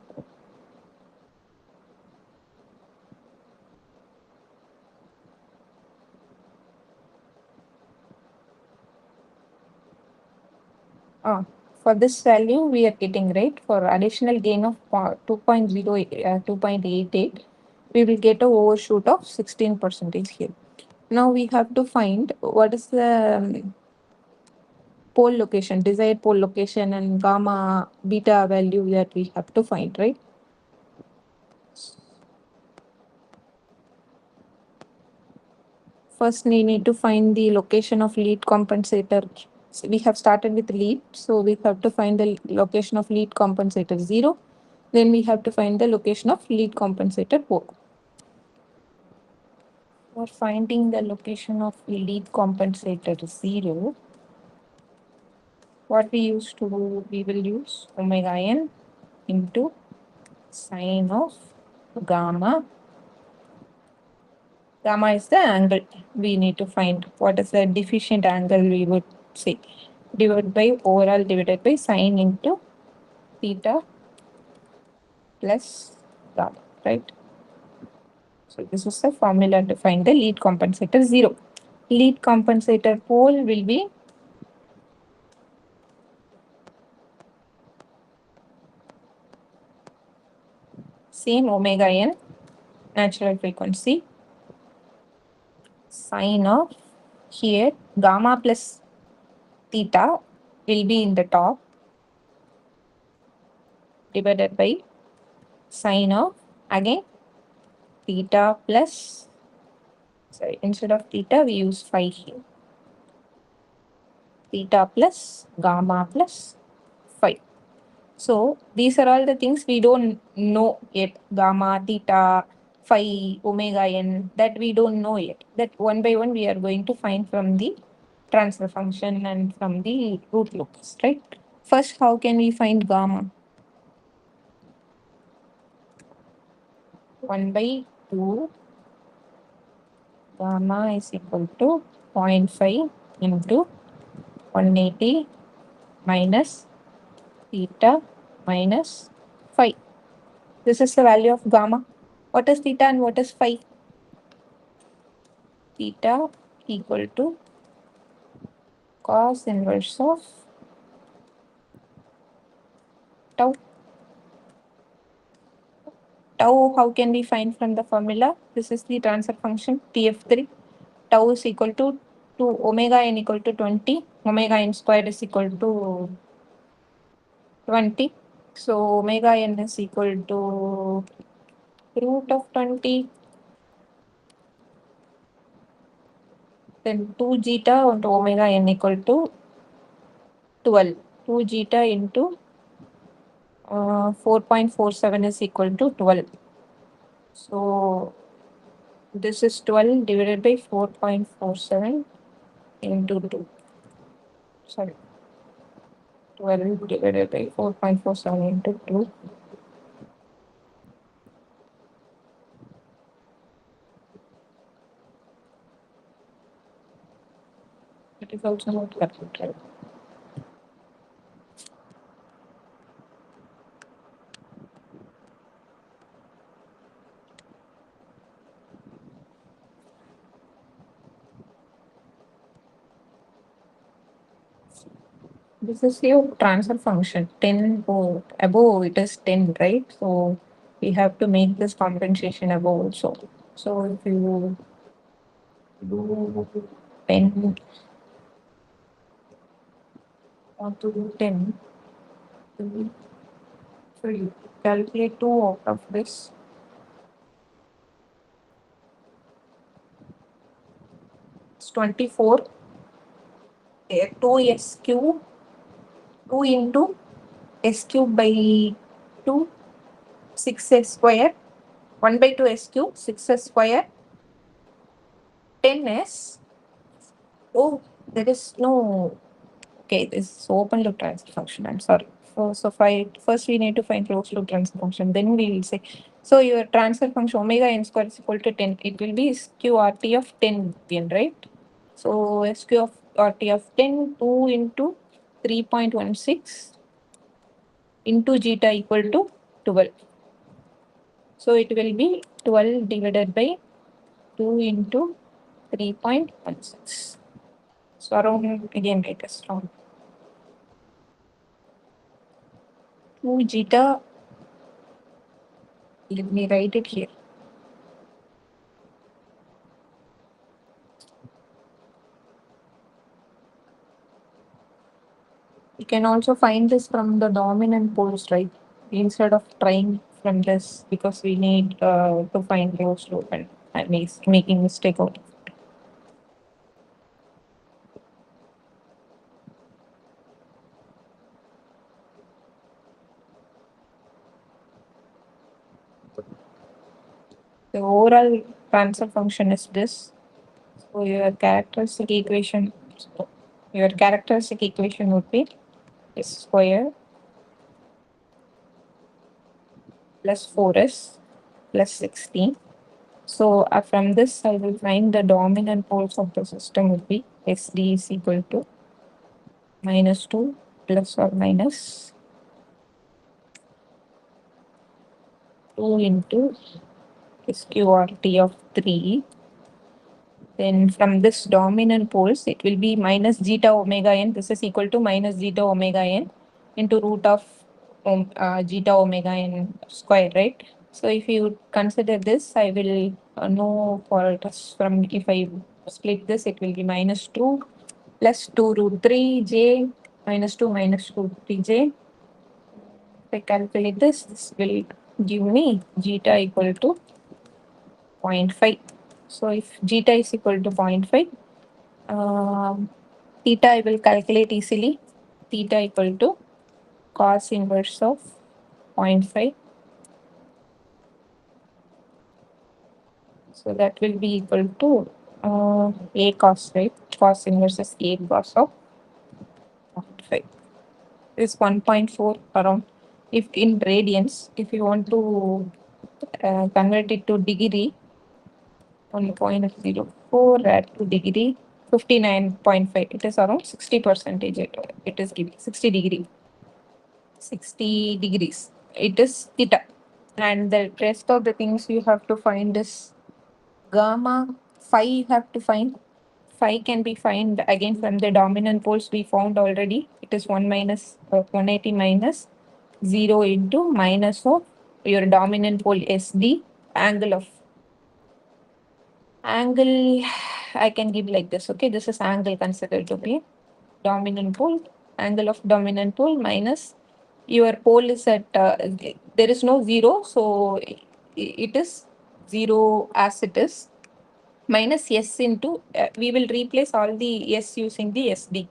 ah, for this value we are getting right for additional gain of 2.88 we will get a overshoot of 16 percentage here. Now we have to find what is the pole location, desired pole location and gamma beta value that we have to find, right? First, we need to find the location of lead compensator. So we have started with lead, so we have to find the location of lead compensator 0. Then we have to find the location of lead compensator 4. For finding the location of lead compensator 0, what we used to do, we will use omega n into sine of gamma. Gamma is the angle we need to find. What is the deficient angle we would say? Divided by overall divided by sine into theta plus gamma, right? So this is the formula to find the lead compensator 0. Lead compensator pole will be same omega n natural frequency sine of here gamma plus theta will be in the top divided by sine of again theta plus, sorry, instead of theta we use phi here, theta plus gamma plus phi. So these are all the things we don't know yet, gamma, theta, phi omega n that we don't know yet. That one by one we are going to find from the transfer function and from the root locus, right? First, how can we find gamma? 1 by 2 gamma is equal to 0.5 into 180 minus theta minus phi. This is the value of gamma. What is theta and what is phi? Theta equal to cos inverse of tau. Tau, how can we find from the formula? This is the transfer function TF3. Tau is equal to omega n equal to 20. Omega n squared is equal to 20. So omega n is equal to root of 20. Then 2 zeta into omega n equal to 12. 2 zeta into 4.47 is equal to 12. So this is 12 divided by 4.47 into 2. Sorry, 12 divided by 4.47 into 2. It is also not correct, right? This is your transfer function 10 above it is 10, right? So we have to make this compensation above also. So if you do 10 or to do 10, so you calculate 2 out of this. It's 24. 2 s cube, 2 into s cube by 2, 6s square, 1 by 2 s cube, 6s square, 10s. Oh, there is no. Okay, this is open loop transfer function. I'm sorry. First we need to find closed loop transfer function. Then we will say, so your transfer function omega n square is equal to 10. It will be SQRT of 10 billion, right? So SQRT of 10, 2 into 3.16 into zeta equal to 12. So it will be 12 divided by 2 into 3.16. So around again it is around 2 zeta. Let me write it here. You can also find this from the dominant poles, right? Instead of trying from this, because we need to find closed loop and making mistake out. The overall transfer function is this. So your characteristic equation would be s square plus 4s plus 16. So from this, I will find the dominant poles of the system would be SD is equal to minus 2 plus or minus 2 into SQRT of 3. Then from this dominant poles, it will be minus zeta omega n. This is equal to minus zeta omega n into root of zeta omega n square, right? So if you consider this, I will know for this from if I split this, it will be minus 2 plus 2 root 3 j minus 2 minus root 3 j. If I calculate this, this will give me zeta equal to 0.5. So if zeta is equal to 0.5, theta I will calculate easily. Theta equal to cos inverse of 0.5 So that will be equal to A cos, right? Cos inverse is A cos of 5 is 1.4 around. If in radians, if you want to convert it to degree, 1.04 add to degree, 59.5. It is around 60 percentage. It is giving 60 degree. 60 degrees. It is theta. And the rest of the things you have to find is gamma. Phi you have to find. Phi can be found again from the dominant poles we found already. It is 1 minus 180 minus 0 into minus of your dominant pole SD angle of angle. I can give like this. Okay, this is angle considered to be dominant pole, angle of dominant pole minus your pole is at there is no 0, so it is 0 as it is minus s into we will replace all the s using the sd.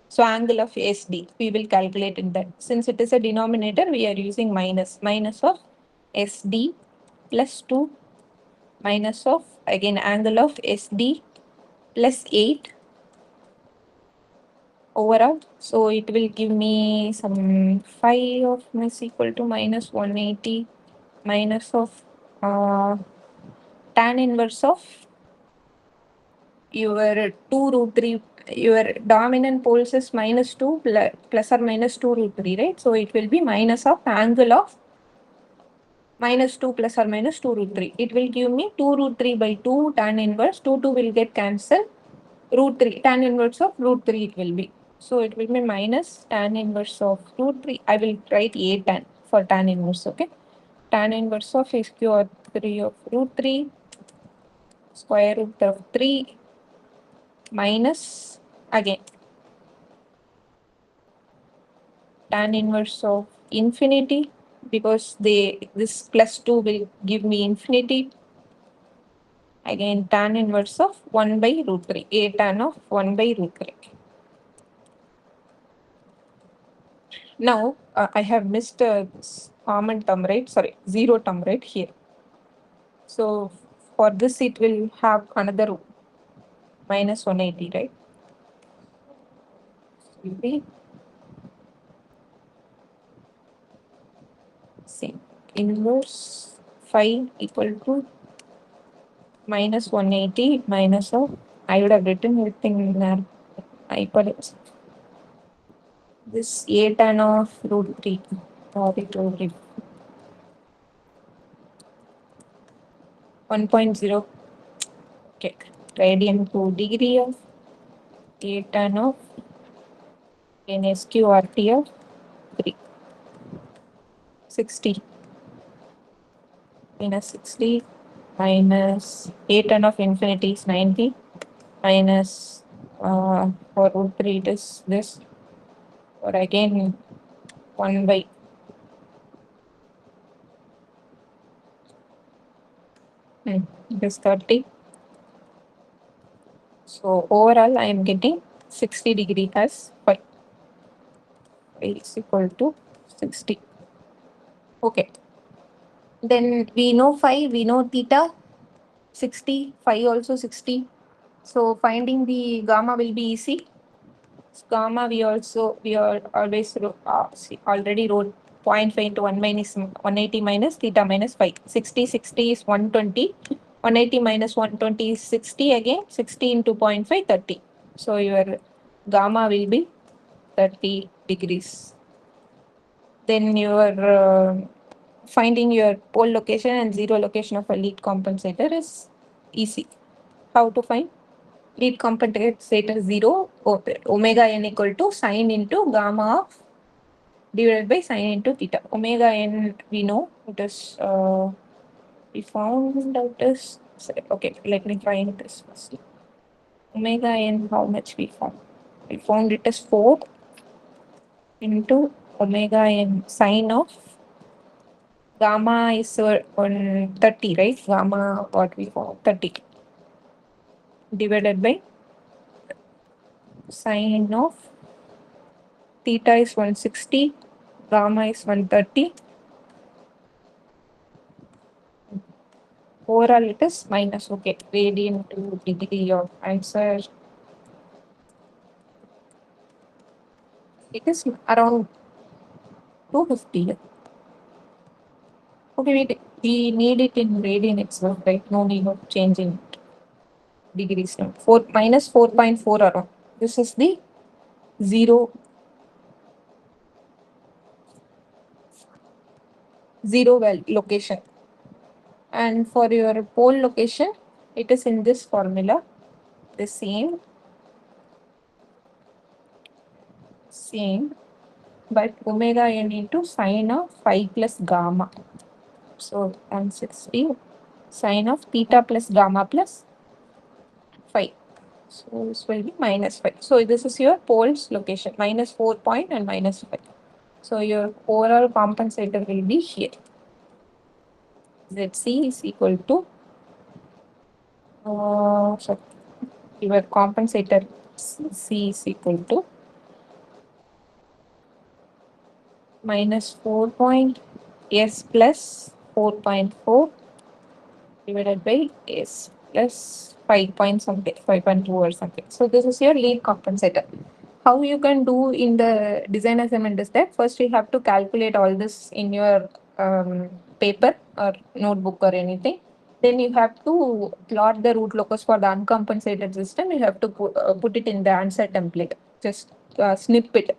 So angle of sd we will calculate in that. Since it is a denominator, we are using minus of sd plus 2 minus of again angle of sd plus 8 overall. So it will give me some 5 of is equal to minus 180 minus of tan inverse of your 2 root 3. Your dominant poles is minus 2 plus or minus 2 root 3, right? So it will be minus of angle of minus 2 plus or minus 2 root 3. It will give me 2 root 3 by 2 tan inverse. 2 will get cancelled. Root 3, tan inverse of root 3 it will be. So it will be minus tan inverse of root 3. I will write A tan for tan inverse, okay? Tan inverse of sq 3 of root 3 square root of 3 minus again tan inverse of infinity, because this plus 2 will give me infinity. Again tan inverse of 1 by root 3. A tan of 1 by root 3. Now, I have missed this common term, right? Sorry, zero term, right here. So, for this, it will have another minus 180, right? So, it will be same. Inverse 5 equal to minus 180 minus of, I would have written everything in there. Hyperx. This A tan of root 3. Sorry to read. 1.0. Okay. Radian to degree of A tan of in SQRT of 3. 60 minus 60 minus A tan of infinity is 90 minus for root 3 it is this, or again 1 by it is 30. So overall I am getting 60 degree as phi. Phi is equal to 60. Okay. Then we know phi, we know theta 60, phi also 60. So finding the gamma will be easy. Gamma we are always already wrote 0.5 into 1 minus 180 minus theta minus 5. 60 60 is 120. 180 minus 120 is 60 again. 60 into 0.5 30. So your gamma will be 30 degrees. Then your finding your pole location and zero location of a lead compensator is easy. How to find? Lead compensator 0, omega n equal to sine into gamma of divided by sine into theta. Omega n we know it is we found out is okay. Let me find this first. Omega n, how much we found? We found it as 4 into omega n sine of gamma is on 30, right? Gamma what we found 30 divided by sine of theta is 160, gamma is 130. Overall, it is minus. Okay, radian to degree of answer. It is around 250. Okay, we need it in radian itself, right? No need of changing degrees now. 4 minus 4.4 around. This is the zero zero location. And for your pole location, it is in this formula, the same, but omega n into sine of phi plus gamma. So answer is sine of theta plus gamma plus phi. So this will be minus 5. So this is your pole's location, minus 4 point and minus 5. So your overall compensator will be here. ZC is equal to so your compensator C is equal to minus 4 point S plus 4.4 divided by S plus 5 point something, 5.2 or something. So this is your lead compensator. How you can do in the design assignment is that first you have to calculate all this in your paper or notebook or anything. Then you have to plot the root locus for the uncompensated system. You have to put it in the answer template. Just snip it.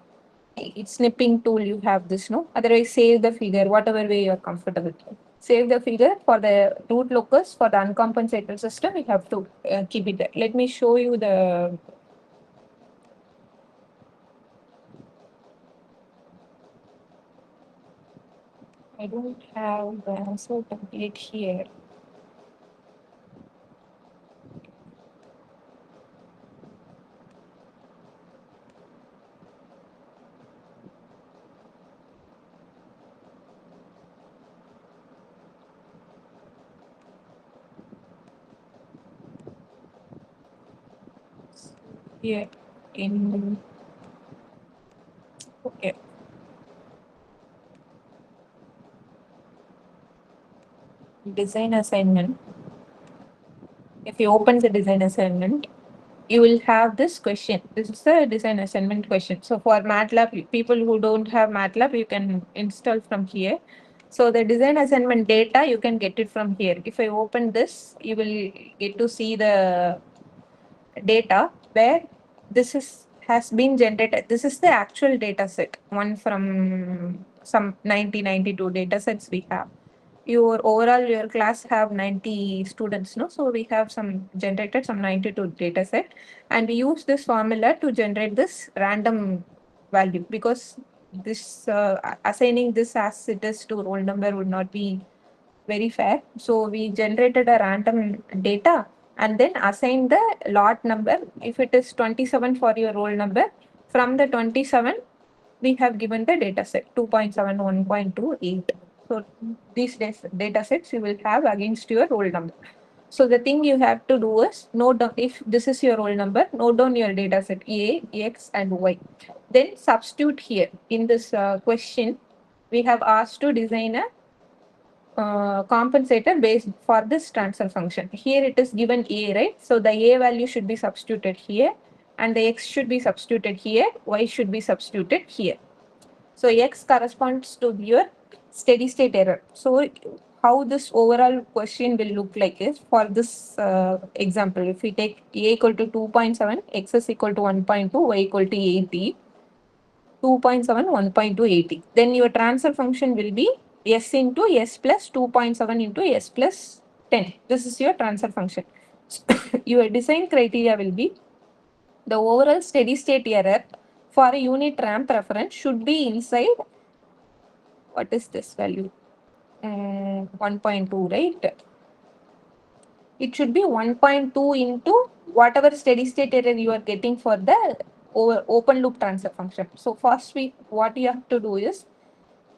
It's snipping tool you have this, no? Otherwise save the figure, whatever way you are comfortable. Save the figure for the root locus for the uncompensated system. You have to keep it there. Let me show you the I don't have the answer template here. Here in okay. Design assignment. If you open the design assignment, you will have this question. This is the design assignment question. So for MATLAB, people who don't have MATLAB, you can install from here. So the design assignment data, you can get it from here. If I open this, you will get to see the data where this is has been generated. This is the actual data set, one from some 1992 data sets we have. Your class have 90 students, no? So we have some generated some 92 data set, and we use this formula to generate this random value because this assigning this as it is to roll number would not be very fair. So we generated a random data and then assign the lot number. If it is 27 for your roll number, from the 27, we have given the data set 2.7, 1.28. So these data sets you will have against your roll number. So the thing you have to do is note down, if this is your roll number, note down your data set A, X and Y. Then substitute here in this question, we have asked to design a compensator based for this transfer function. Here it is given A, right? So the A value should be substituted here and the X should be substituted here, Y should be substituted here. So X corresponds to your steady state error. So how this overall question will look like is for this example, if we take A equal to 2.7, X is equal to 1.2, Y equal to 80, 2.7, 1.2, 80. Then your transfer function will be S into S plus 2.7 into S plus 10. This is your transfer function. Your design criteria will be the overall steady state error for a unit ramp reference should be inside, what is this value? 1.2, right? It should be 1.2 into whatever steady state error you are getting for the open loop transfer function. So first what you have to do is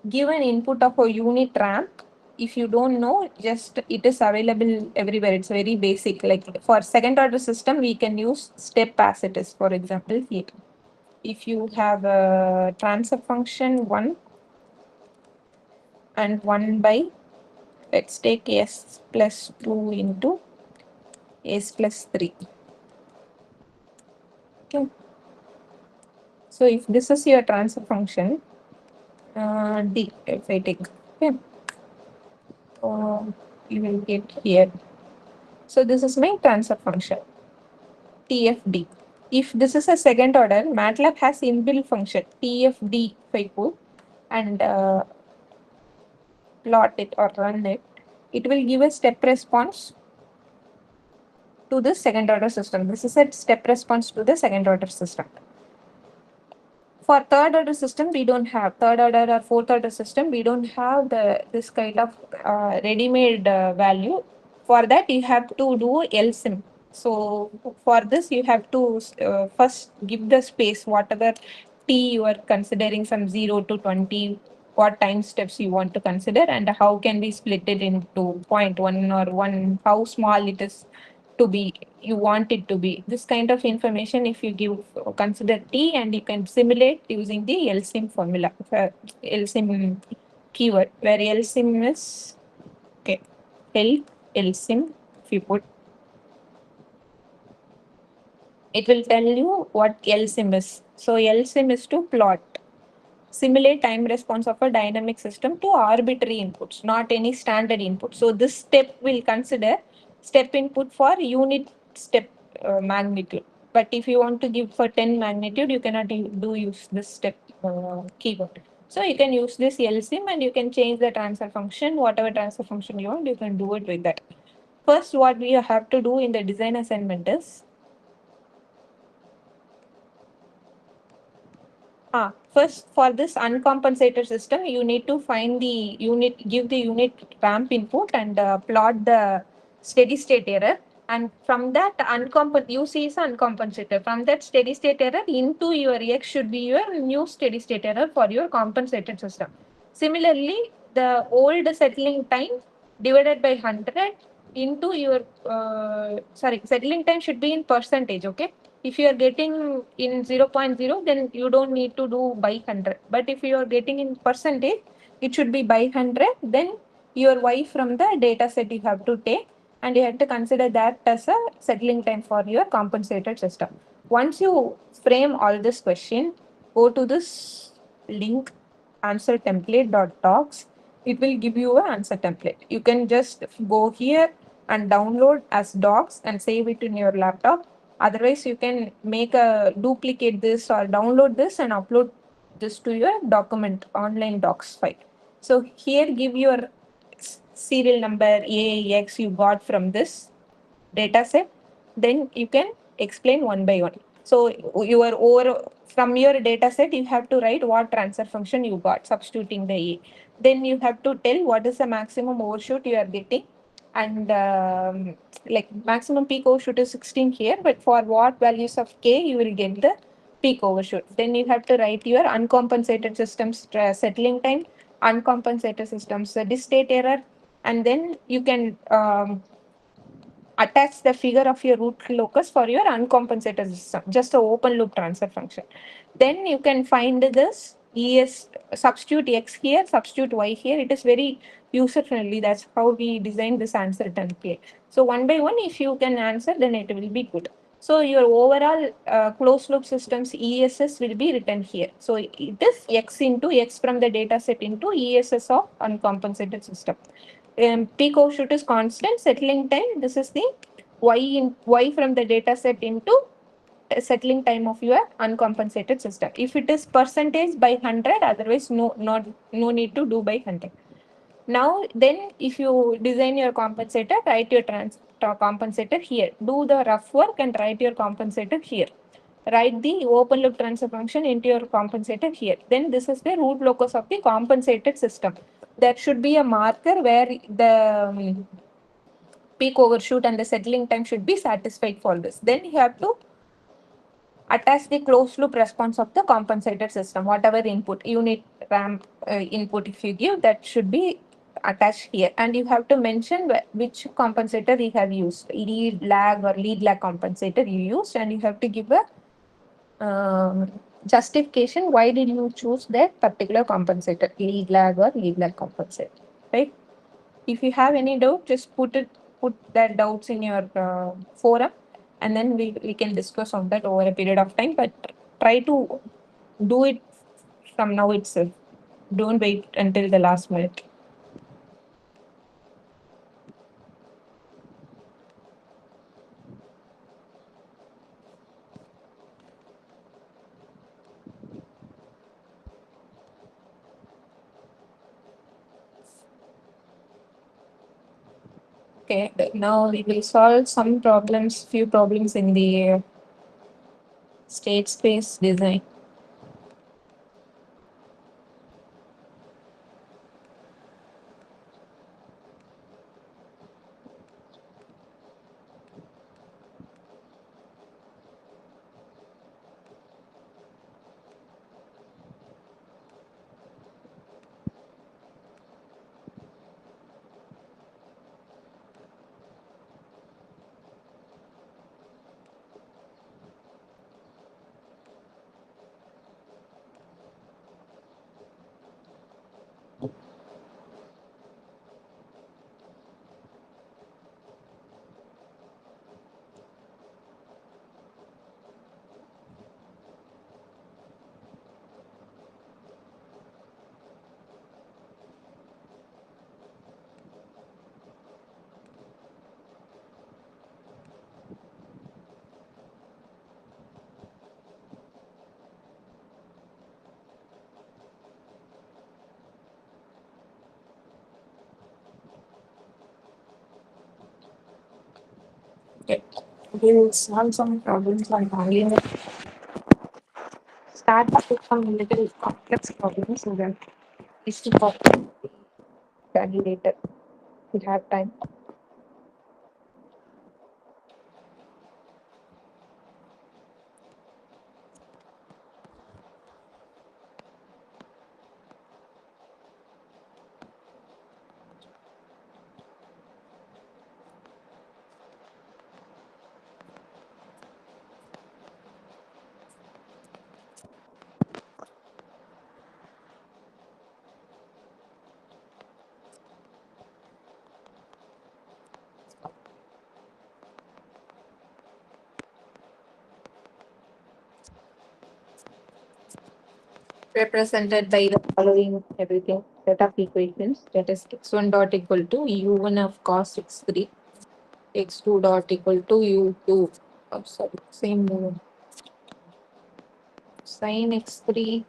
give an input of a unit ramp. If you don't know, just it is available everywhere. It's very basic. Like for second order system, we can use step as it is. For example, here, if you have a transfer function 1 and 1 by let's take s plus 2 into s plus 3. Okay. So if this is your transfer function, d, if I take, okay, you will get here. So this is my transfer function, TFD. If this is a second order, MATLAB has inbuilt function TFD if I put and plot it or run it, it will give a step response to the second order system. This is a step response to the second order system. For third order system, we don't have third order or fourth order system. We don't have this kind of ready-made value. For that, you have to do LSIM. So for this, you have to first give the space, whatever t you are considering from 0 to 20, what time steps you want to consider, and how can we split it into 0.1 or 1, how small it is to be, you want it to be. This kind of information, if you give, consider t, and you can simulate using the LSIM formula, LSIM keyword, where LSIM is, okay, LSIM, if you put, it will tell you what LSIM is. So LSIM is to plot, simulate time response of a dynamic system to arbitrary inputs, not any standard input. So this step will consider step input for unit step magnitude. But if you want to give for 10 magnitude, you cannot use this step keyword. So you can use this LSIM and you can change the transfer function, whatever transfer function you want, you can do it with that. First, what we have to do in the design assignment is, first, for this uncompensated system, you need to find the unit, give the unit ramp input and plot the steady state error. And from that you see is uncompensated. From that steady state error into your x should be your new steady state error for your compensated system. Similarly, the old settling time divided by 100 into your, settling time should be in percentage, okay? If you are getting in 0.0, then you don't need to do by 100. But if you are getting in percentage, it should be by 100. Then your y from the data set you have to take, and you have to consider that as a settling time for your compensated system. Once you frame all this question, go to this link, answer template.docs. It will give you an answer template. You can just go here and download as docs and save it in your laptop. Otherwise, you can make a duplicate this or download this and upload this to your document online docs file. So here give your serial number AX you got from this data set, then you can explain one by one. So your over from your data set, you have to write what transfer function you got, substituting the A. Then you have to tell what is the maximum overshoot you are getting, and like maximum peak overshoot is 16 here, but for what values of K you will get the peak overshoot. Then you have to write your uncompensated systems settling time, uncompensated systems steady state error, and then you can attach the figure of your root locus for your uncompensated system, just a open loop transfer function. Then you can find this ES, substitute X here, substitute Y here. It is very user friendly. That's how we design this answer template. So one by one, if you can answer, then it will be good. So your overall closed loop systems ESS will be written here. So it is X into X from the data set into ESS of uncompensated system. Peak overshoot is constant, settling time, this is the y from the data set into settling time of your uncompensated system. If it is percentage by 100, otherwise no need to do by 100. Now then, if you design your compensator, write your compensator here. Do the rough work and write your compensator here. Write the open loop transfer function into your compensator here. Then this is the root locus of the compensated system. There should be a marker where the peak overshoot and the settling time should be satisfied for this. Then you have to attach the closed loop response of the compensated system. Whatever input, unit ramp input if you give, that should be attached here. And you have to mention which compensator you have used, lead lag or lead lag compensator you used, and you have to give a justification why did you choose that particular compensator, lead lag or lead lag compensator, right? If you have any doubt, just put that doubts in your forum, and then we can discuss on that over a period of time. But try to do it from now itself. Don't wait until the last minute. Okay, now we will solve some problems, few problems in the state space design. Okay, we'll solve some problems on only start with some little complex problems so that these two problems study later. We have time. Represented by the following everything set of equations, that is x1 dot equal to u1 of cos x3, x2 dot equal to u2, oh, sorry, same sin x3,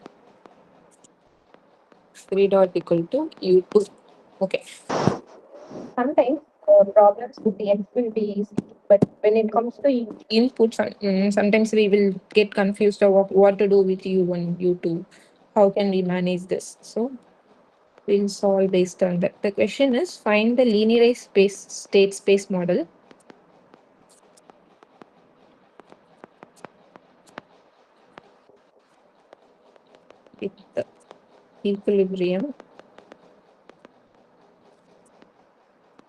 3 dot equal to u2. Okay, sometimes problems with the x will be easy, but when it comes to inputs, sometimes we will get confused about what to do with u1, u2. How can we manage this? So we'll solve based on that. The question is find the linearized state space model with the equilibrium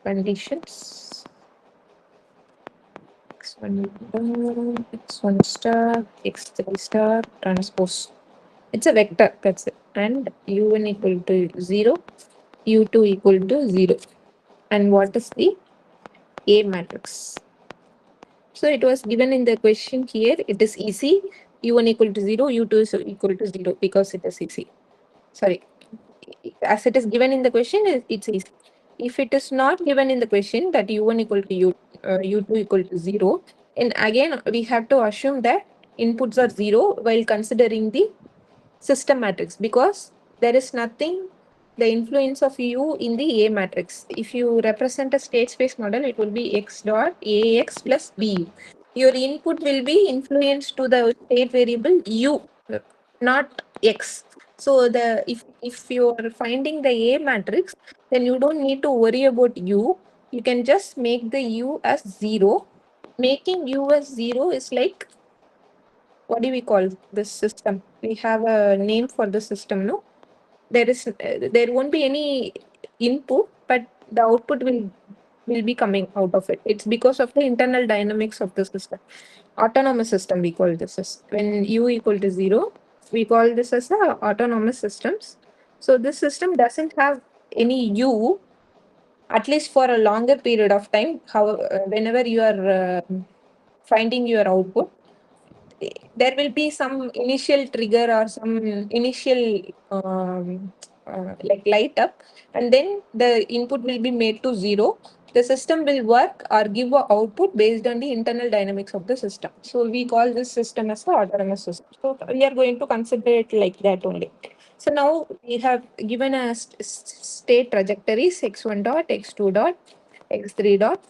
conditions. X1 star, x3 star, transpose. It's a vector, that's it. And u1 equal to 0, u2 equal to 0. And what is the A matrix? So it was given in the question here. It is easy. U1 equal to 0, U2 is equal to 0 because it is easy. Sorry. As it is given in the question, it's easy. If it is not given in the question that U1 equal to U2 equal to 0, and again we have to assume that inputs are 0 while considering the system matrix because there is nothing the influence of u in the A matrix. If you represent a state space model, it will be x dot ax plus bu. Your input will be influenced to the state variable u, not x. So the if you are finding the A matrix, then you don't need to worry about u. You can just make the u as 0. Making u as 0 is like, what do we call this system? We have a name for the system, no? There won't be any input, but the output will be coming out of it. It's because of the internal dynamics of the system. Autonomous system we call this as when u equal to 0, we call this as the autonomous systems. So this system doesn't have any u, at least for a longer period of time. How whenever you are finding your output, there will be some initial trigger or some initial like light up, and then the input will be made to zero. The system will work or give a output based on the internal dynamics of the system. So we call this system as the autonomous system. So we are going to consider it like that only. So now we have given a state trajectories x1 dot, x2 dot, x3 dot,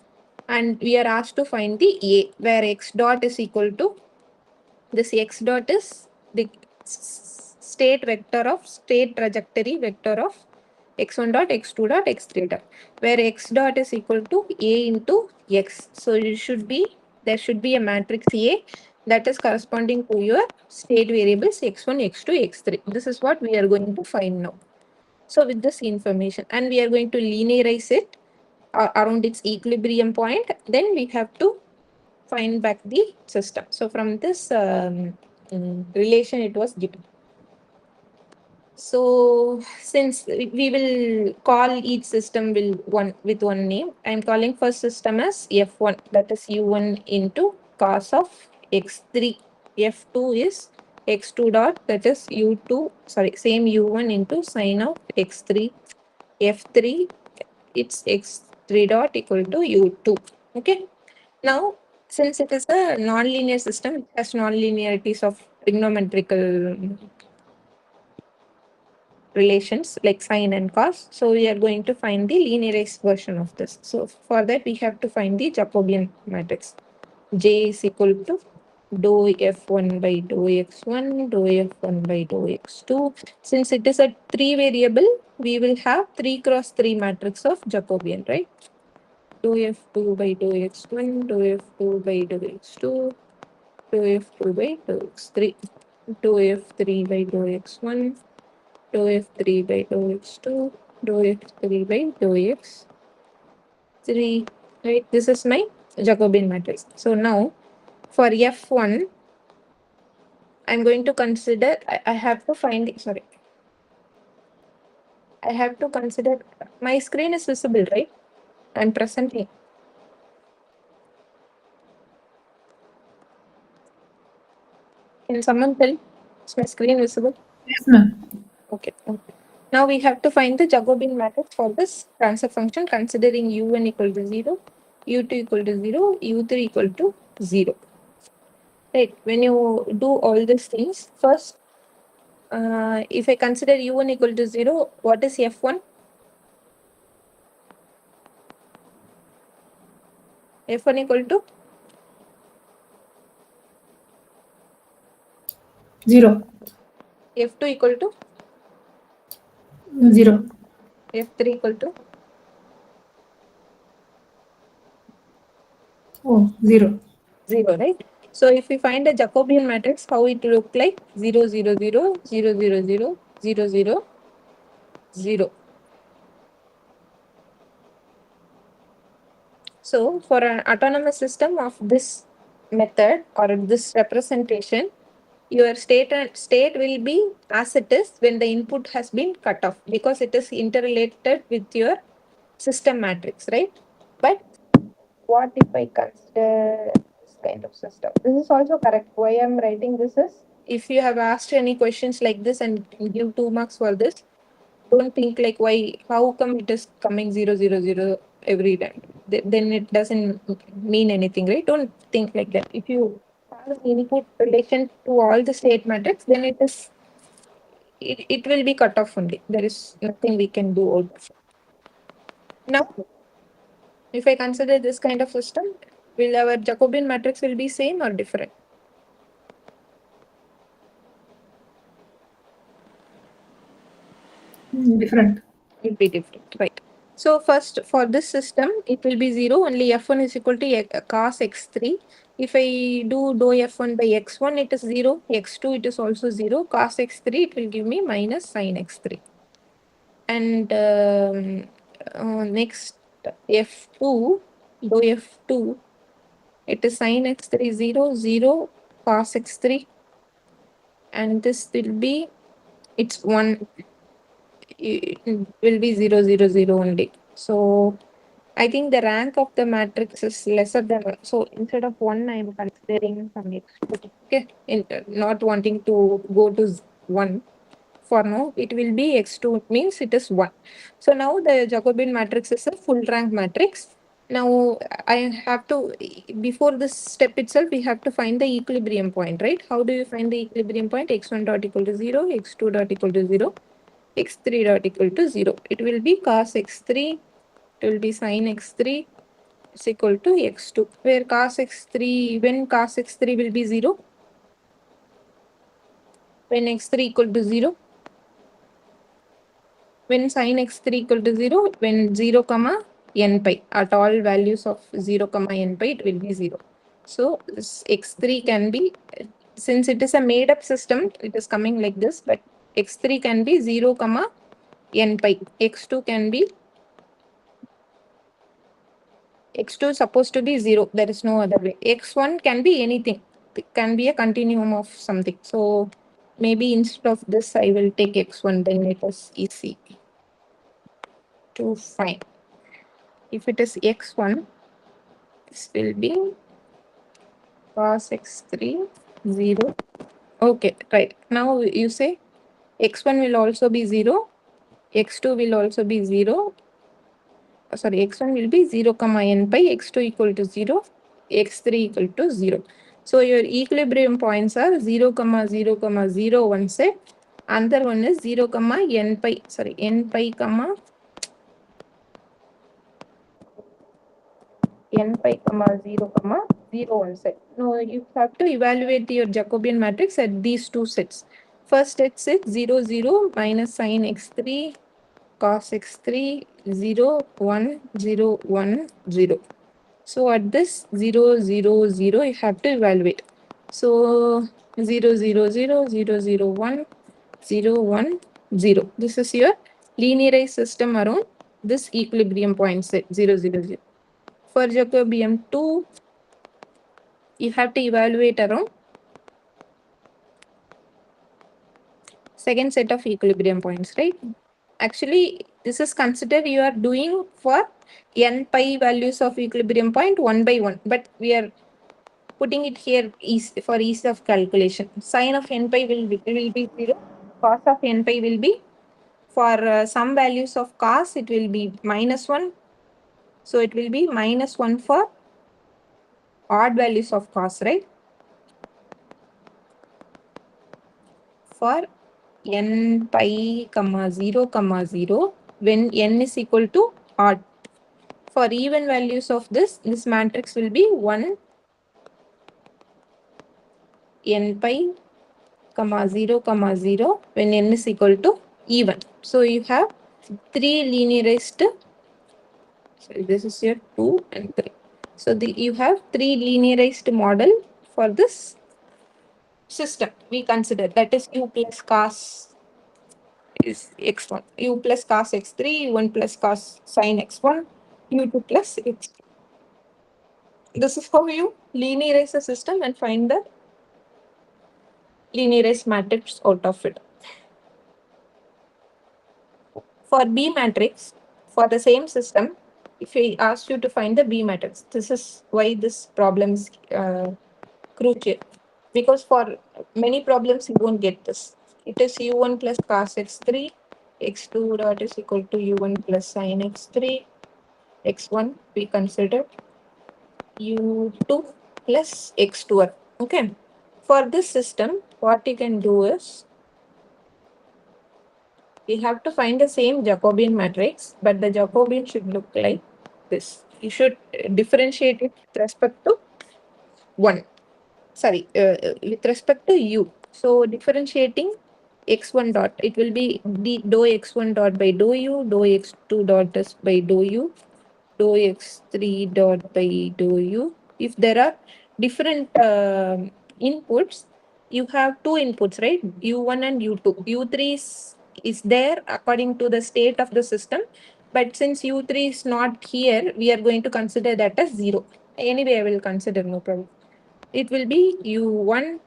and we are asked to find the a, where x dot is equal to this x dot is the state vector of state trajectory vector of x1 dot, x2 dot, x3 dot, where x dot is equal to a into x. So it should be, there should be a matrix A that is corresponding to your state variables x1, x2, x3. This is what we are going to find now. So with this information, and we are going to linearize it around its equilibrium point, then we have to find back the system. So from this relation, it was given. So since we will call each system will one with one name, I'm calling first system as F1, that is U1 into cos of X3. F2 is X2 dot, that is U2, sorry, same U1 into sine of X3. F3, it's X3 dot equal to U2. Okay. Now, since it is a nonlinear system, it has nonlinearities of trigonometrical relations like sine and cos. So we are going to find the linearized version of this. So for that, we have to find the Jacobian matrix. J is equal to dou f1 by dou x1, dou f1 by dou x2. Since it is a three variable, we will have 3 cross 3 matrix of Jacobian, right? Dou f2 by dou x1, dou f2 by dou x2, dou f2 by dou x3, dou f3 by dou x1, dou f3 by dou x2, dou f3 by dou x3. Right, this is my Jacobian matrix. So now for f1, I'm going to consider, I have to find, sorry, I have to consider, my screen is visible, right? I'm presenting. Can someone tell? Is my screen visible? Yes, ma'am. Okay. Okay. Now we have to find the Jacobian matrix for this transfer function considering u1 equal to 0, u2 equal to 0, u3 equal to 0. Right. When you do all these things, first, if I consider u1 equal to 0, what is f1? F1 equal to 0. f2 equal to 0. f3 equal to Oh, 0. 0, right? So if we find a Jacobian matrix, how it look like 0, 0, 0, 0, 0, 0, 0, 0, 0. So for an autonomous system of this method or this representation, your state will be as it is when the input has been cut off because it is interrelated with your system matrix, right? But what if I consider this kind of system? This is also correct. Why I'm writing this is, if you have asked any questions like this and give 2 marks for this, don't think like why, how come it is coming 0, 0, 0 every time. Then it doesn't mean anything, right? Don't think like that. If you have an input relation to all the state matrix, then it will be cut off only. There is nothing we can do out of it. Now, if I consider this kind of system, will our Jacobian matrix will be same or different? Different. It will be different, right? So first for this system, it will be 0, only f1 is equal to cos x3. If I do dou f1 by x1, it is 0, x2 it is also 0, cos x3 it will give me minus sin x3. And next f2, dou f2, it is sin x3 0, 0, cos x3, and this will be, it's 1, it will be 0, 0, 0 only. So I think the rank of the matrix is lesser than 1. So instead of 1, I am considering some x2. Okay, not wanting to go to 1. For now, it will be x2, it means it is 1. So now the Jacobian matrix is a full rank matrix. Now I have to, before this step itself, we have to find the equilibrium point, right? How do you find the equilibrium point? X1 dot equal to 0, x2 dot equal to 0, x3 dot equal to 0. It will be cos x3, it will be sin x3 is equal to x2, where cos x3, when cos x3 will be 0, when x3 equal to 0, when sin x3 equal to 0, when 0 comma n pi, at all values of 0 comma n pi, it will be 0. So this x3 can be, since it is a made up system, it is coming like this, but x3 can be 0 comma n pi, x2 can be, x2 is supposed to be 0, there is no other way. X1 can be anything, it can be a continuum of something. So maybe instead of this I will take x1, then it is easy to find. If it is x1, this will be cos x3 0. Okay, right. Now you say x1 will also be 0, x2 will also be 0. Sorry, x1 will be 0 comma n pi, x2 equal to 0, x3 equal to 0. So your equilibrium points are 0 comma 0 comma 0 one set. Another one is 0 comma n pi, sorry, n pi comma n pi comma 0 comma 0 one set. Now you have to evaluate your Jacobian matrix at these two sets. First set is 0 0 minus sin x3 cos x3 0 1 0 1 0. So at this 0 0 0 you have to evaluate. So 0 0 0 0 0 1 0 1 0. This is your linearized system around this equilibrium point set 0 0 0. For Jacobian 2, you have to evaluate around second set of equilibrium points, right? Actually, this is considered you are doing for n pi values of equilibrium point 1 by 1, but we are putting it here for ease of calculation. Sin of n pi will be 0, cos of n pi will be, for some values of cos, it will be minus 1. So it will be minus 1 for odd values of cos, right? For n pi comma 0 comma 0, when n is equal to odd. For even values of this matrix will be 1 n pi comma 0 comma 0 when n is equal to even. So you have three linearized, sorry, this is your 2 and 3. So you have three linearized model for this system. We consider that is u plus cos is x1, u plus cos x3, u1 plus cos sin x1, u2 plus x2. This is how you linearize the system and find the linearized matrix out of it. For B matrix, for the same system, if I ask you to find the B matrix, this is why this problem is crucial. Because for many problems, you won't get this. It is u1 plus cos x3, x2 dot is equal to u1 plus sin x3, x1 we consider u2 plus x2. Okay. For this system, what you can do is, we have to find the same Jacobian matrix, but the Jacobian should look like this. You should differentiate it with respect to 1. Sorry, with respect to u. So differentiating x1 dot, it will be dou x1 dot by dou u, dou x2 dot is by dou u, dou x3 dot by dou u. If there are different inputs, you have two inputs, right? U1 and U2. U3 is there according to the state of the system, but since U3 is not here, we are going to consider that as 0. Anyway, I will consider, no problem. It will be U1,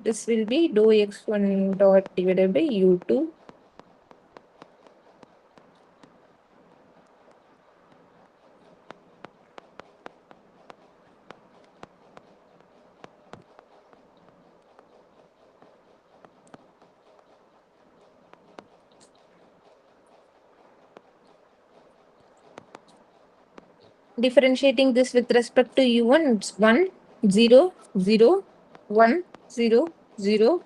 this will be dou x1 dot divided by U2. differentiating this with respect to u1, it's 1, 0, 0, 1, 0, 0,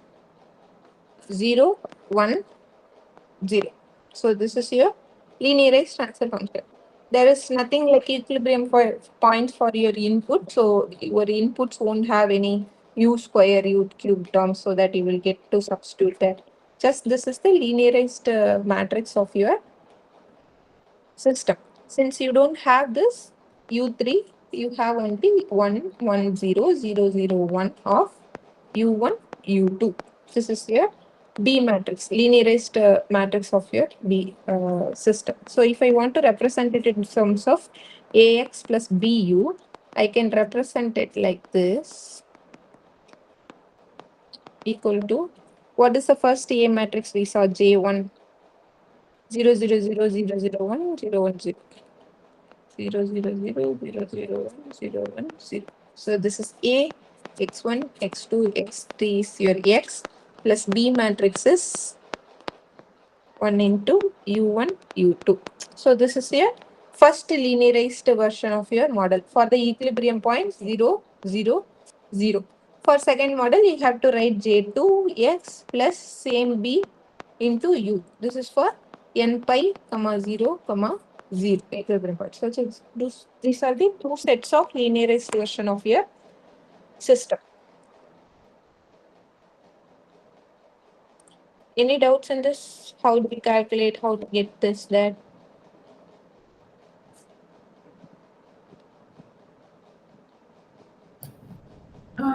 0, 1, 0. So this is your linearized transfer function. There is nothing like equilibrium for points for your input. So your inputs won't have any u square, u cube terms so that you will get to substitute that. Just this is the linearized matrix of your system. Since you don't have this u3, you have only 1, 1, 0, 0, 0, 1 of u1, u2. This is your B matrix, linearized matrix of your B system. So if I want to represent it in terms of AX plus BU, I can represent it like this, equal to, what is the first A matrix we saw? J1, 0, 0, 0, 0, 0, 1, 0, 1, 0. 0, 0, 0, 0, 0, 1, 0, 1, 0. So this is A, x1, x2, x3 is your X, plus B matrix is 1 into u1, u2. So this is your first linearized version of your model. For the equilibrium point, 0, 0, 0. For second model, you have to write J2x plus same B into u. This is for n pi, comma 0, comma 0 equilibrium point. So these are the two sets of linearized version of your system. Any doubts in this? How do we calculate? How to get this, that?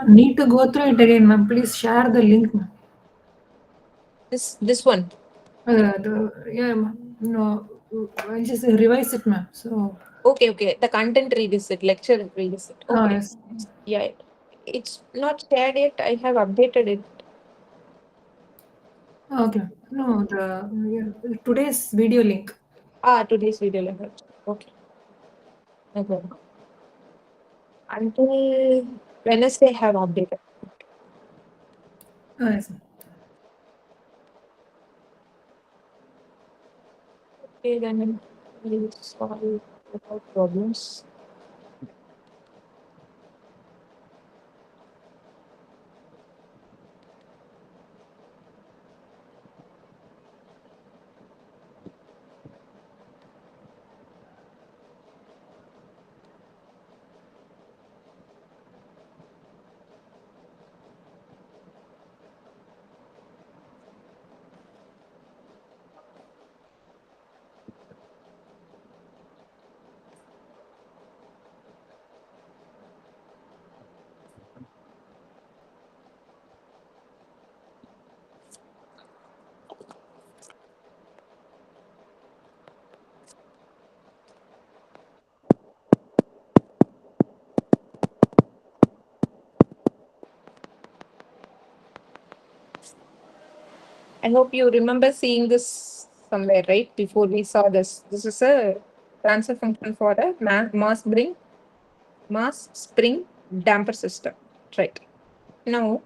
Need to go through it again, ma'am. Please share the link, ma'am. This one. Yeah, ma'am. No, I'll just revise it, ma'am. So, Okay. The content revisit, lecture revisit. Okay. yes. Yeah. It's not shared yet. I have updated it. Okay. No, today's video link. Today's video level. Okay. No problem. Until Wednesday, I have updated. Yes, ma'am. Okay, then we'll solve without problems. I hope you remember seeing this somewhere, right? Before we saw this. This is a transfer function for a mass spring damper system. Right. Now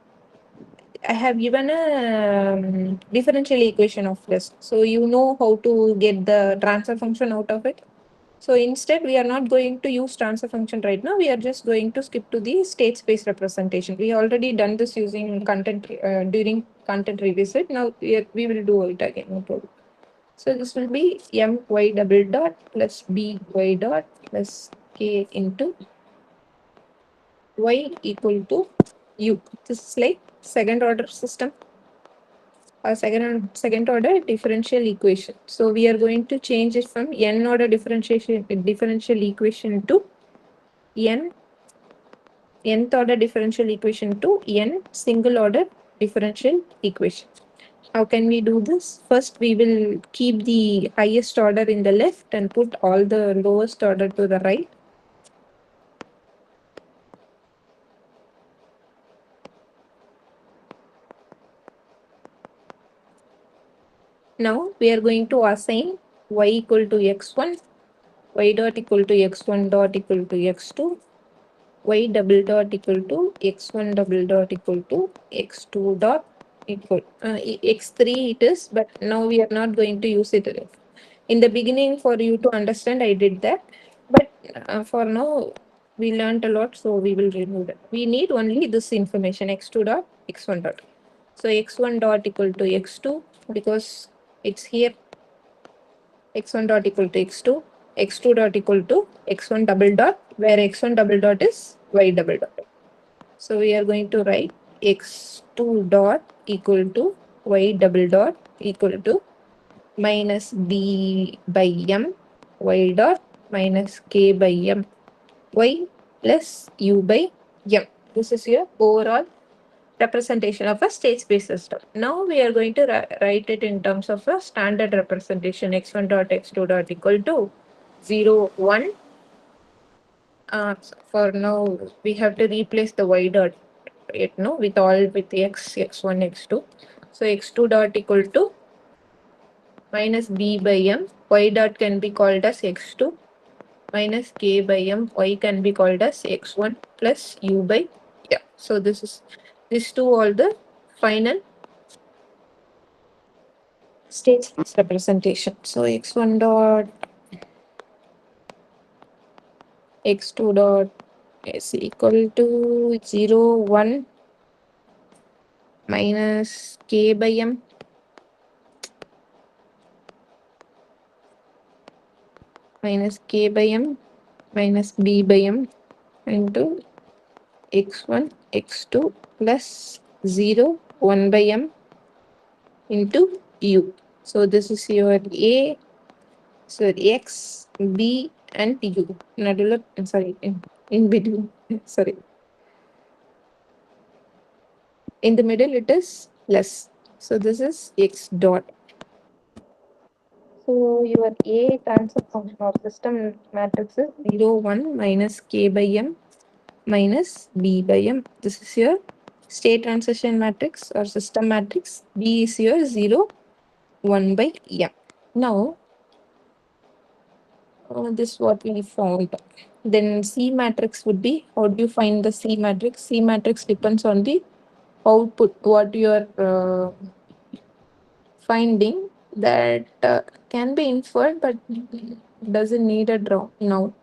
I have given a differential equation of this. So you know how to get the transfer function out of it. So instead, we are not going to use transfer function right now. We are just going to skip to the state space representation. We already done this using content during content revisit. Now we will do it again. No problem. So this will be my double dot plus by dot plus k into y equal to u. This is like second order system. A second order differential equation. So we are going to change it from n order differential equation to n nth order differential equation to n single order differential equation. How can we do this? First, we will keep the highest order in the left and put all the lowest order to the right. Now we are going to assign y equal to x1, y dot equal to x1 dot equal to x2, y double dot equal to x1 double dot equal to x2 dot equal x3 it is, but now we are not going to use it. In the beginning, for you to understand, I did that. But for now, we learned a lot, so we will remove it. We need only this information x2 dot x1 dot. So x1 dot equal to x2 because it's here x1 dot equal to x2, x2 dot equal to x1 double dot, where x1 double dot is y double dot. So we are going to write x2 dot equal to y double dot equal to minus b by m y dot minus k by m y plus u by m. This is your overall representation of a state space system. Now we are going to write it in terms of a standard representation x1 dot x2 dot equal to 0, 1. For now, we have to replace the y dot with all with x, x1, x2. So x2 dot equal to minus b by m. Y dot can be called as x2 minus k by m. Y can be called as x1 plus u by m. So this is these two all the final state space representation. So x1 dot x2 dot is equal to 0, 1 minus k by m minus k by m minus b by m into x1 x2 plus 0, 1 by m into u. So this is your a, so x, b and u. Sorry, in between. Sorry. In the middle it is plus. So this is x dot. So your A transfer function or system matrix is 0, 1 minus k by m minus b by m. This is your state transition matrix or system matrix. B is your 0, 1 by m. Now, this is what we found. Then C matrix would be, how do you find the C matrix? C matrix depends on the output, what you are finding that can be inferred but doesn't need a draw now.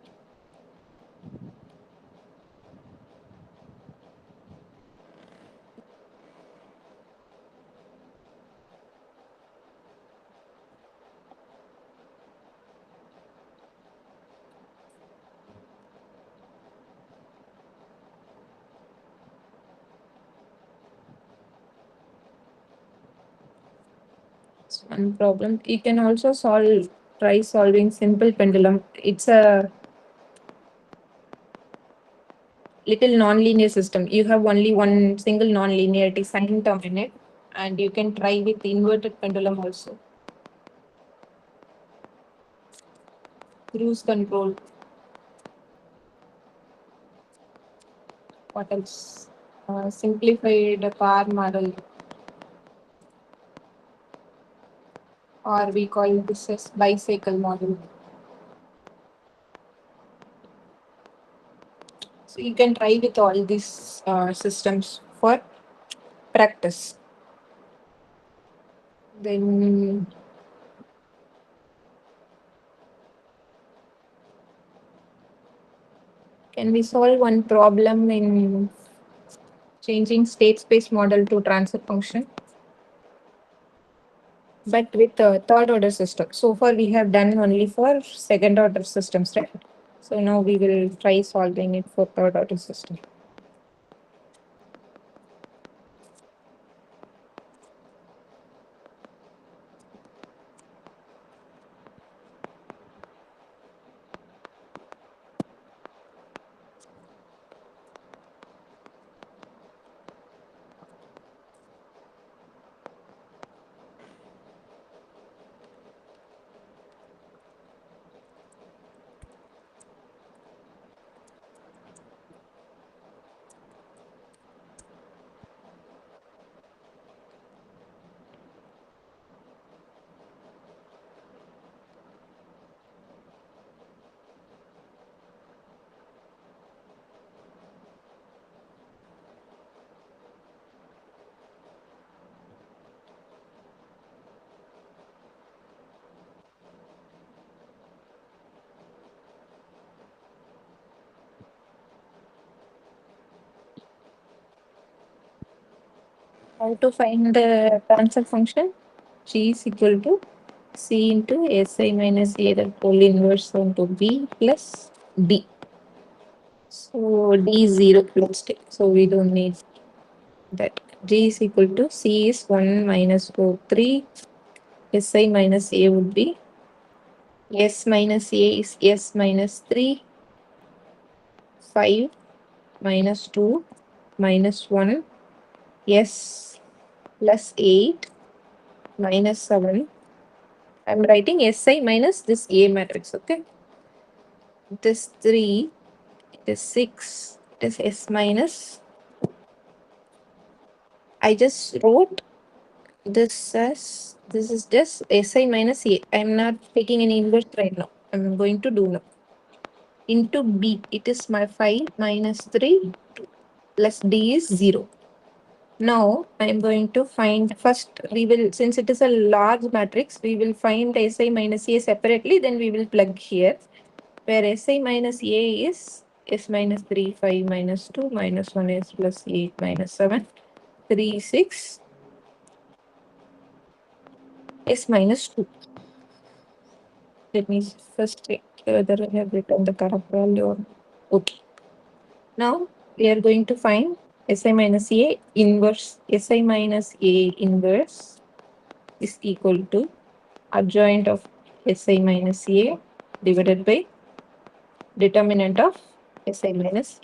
It's one problem. You can also try solving simple pendulum. It's a little nonlinear system. You have only one single nonlinearity sign term in it, and you can try with inverted pendulum also. Cruise control. What else? Simplified power model, or we call this as bicycle model. So you can try with all these systems for practice. Then can we solve one problem in changing state space model to transfer function, but with a third order system? So far we have done only for second order systems, right? So now we will try solving it for third order system. How to find the transfer function? G is equal to C into Si minus A, the whole inverse onto B plus D. So D is 0, let's take. So we don't need that. G is equal to C is 1 minus 4, 3. Si minus A would be S minus A is S minus 3, 5 minus 2 minus 1, S plus 8 minus 7. I'm writing Si minus this A matrix, okay? This 3, it is 6, it is S minus. I just wrote this as, this is just Si minus A. I'm not taking any inverse right now. I'm going to do now. Into B, it is my 5 minus 3 plus D is 0. Now I am going to find first, we will, since it is a large matrix, we will find Si minus A separately, then we will plug here. Where Si minus A is S minus 3, 5 minus 2, minus 1 S plus 8 minus 7, 3, 6, S minus 2. Let me first check whether I have written the correct value or okay. Now we are going to find Si minus A inverse. Si minus A inverse is equal to adjoint of Si minus A divided by determinant of Si minus.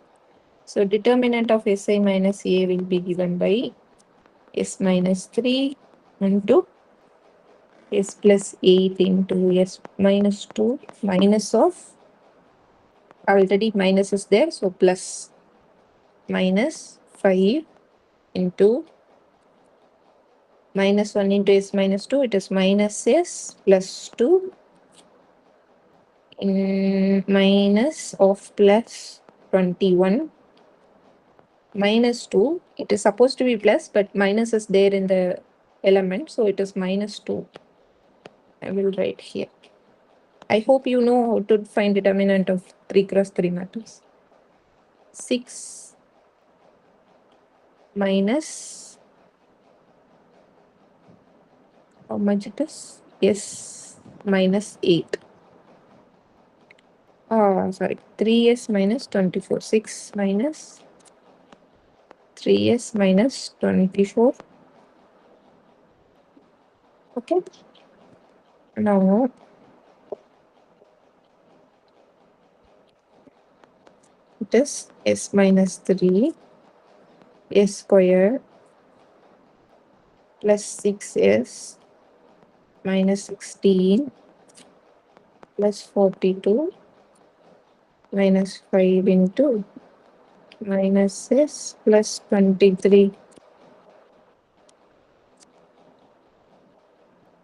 So determinant of Si minus A will be given by S minus 3 into S plus 8 into S minus 2 minus of, already minus is there, so plus, minus 5 into minus 1 into S minus 2, it is minus S plus 2 in minus of plus 21 minus 2. It is supposed to be plus, but minus is there in the element, so it is minus 2. I will write here. I hope you know how to find determinant of 3 cross 3 matrix. 6 minus, how much it is? S minus 8. Sorry, 3S minus 24. 6 minus 3S minus 24. Okay. Now, it is S minus 3, S square plus 6S minus 16 plus 42 minus 5 into minus S plus 23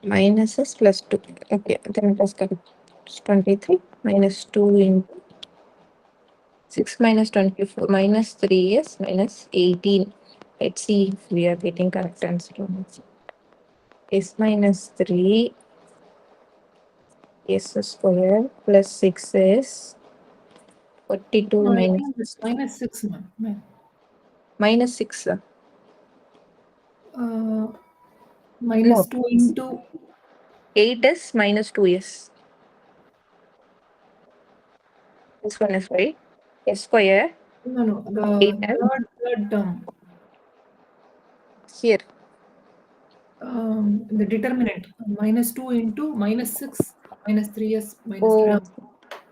minus S plus 2. Okay, then it is correct. 23 minus 2 into 6 minus 24 minus 3 is minus 18. Let's see if we are getting correct answer. S minus 3 S square plus 6 is 42 No, I minus think it's minus 6, ma'am. minus 6. Minus No, 2 into 8 is minus 2 S. This one is right. S square no, 8 the and third term, here. the determinant, minus 2 into minus 6 minus 3s minus 3. Oh,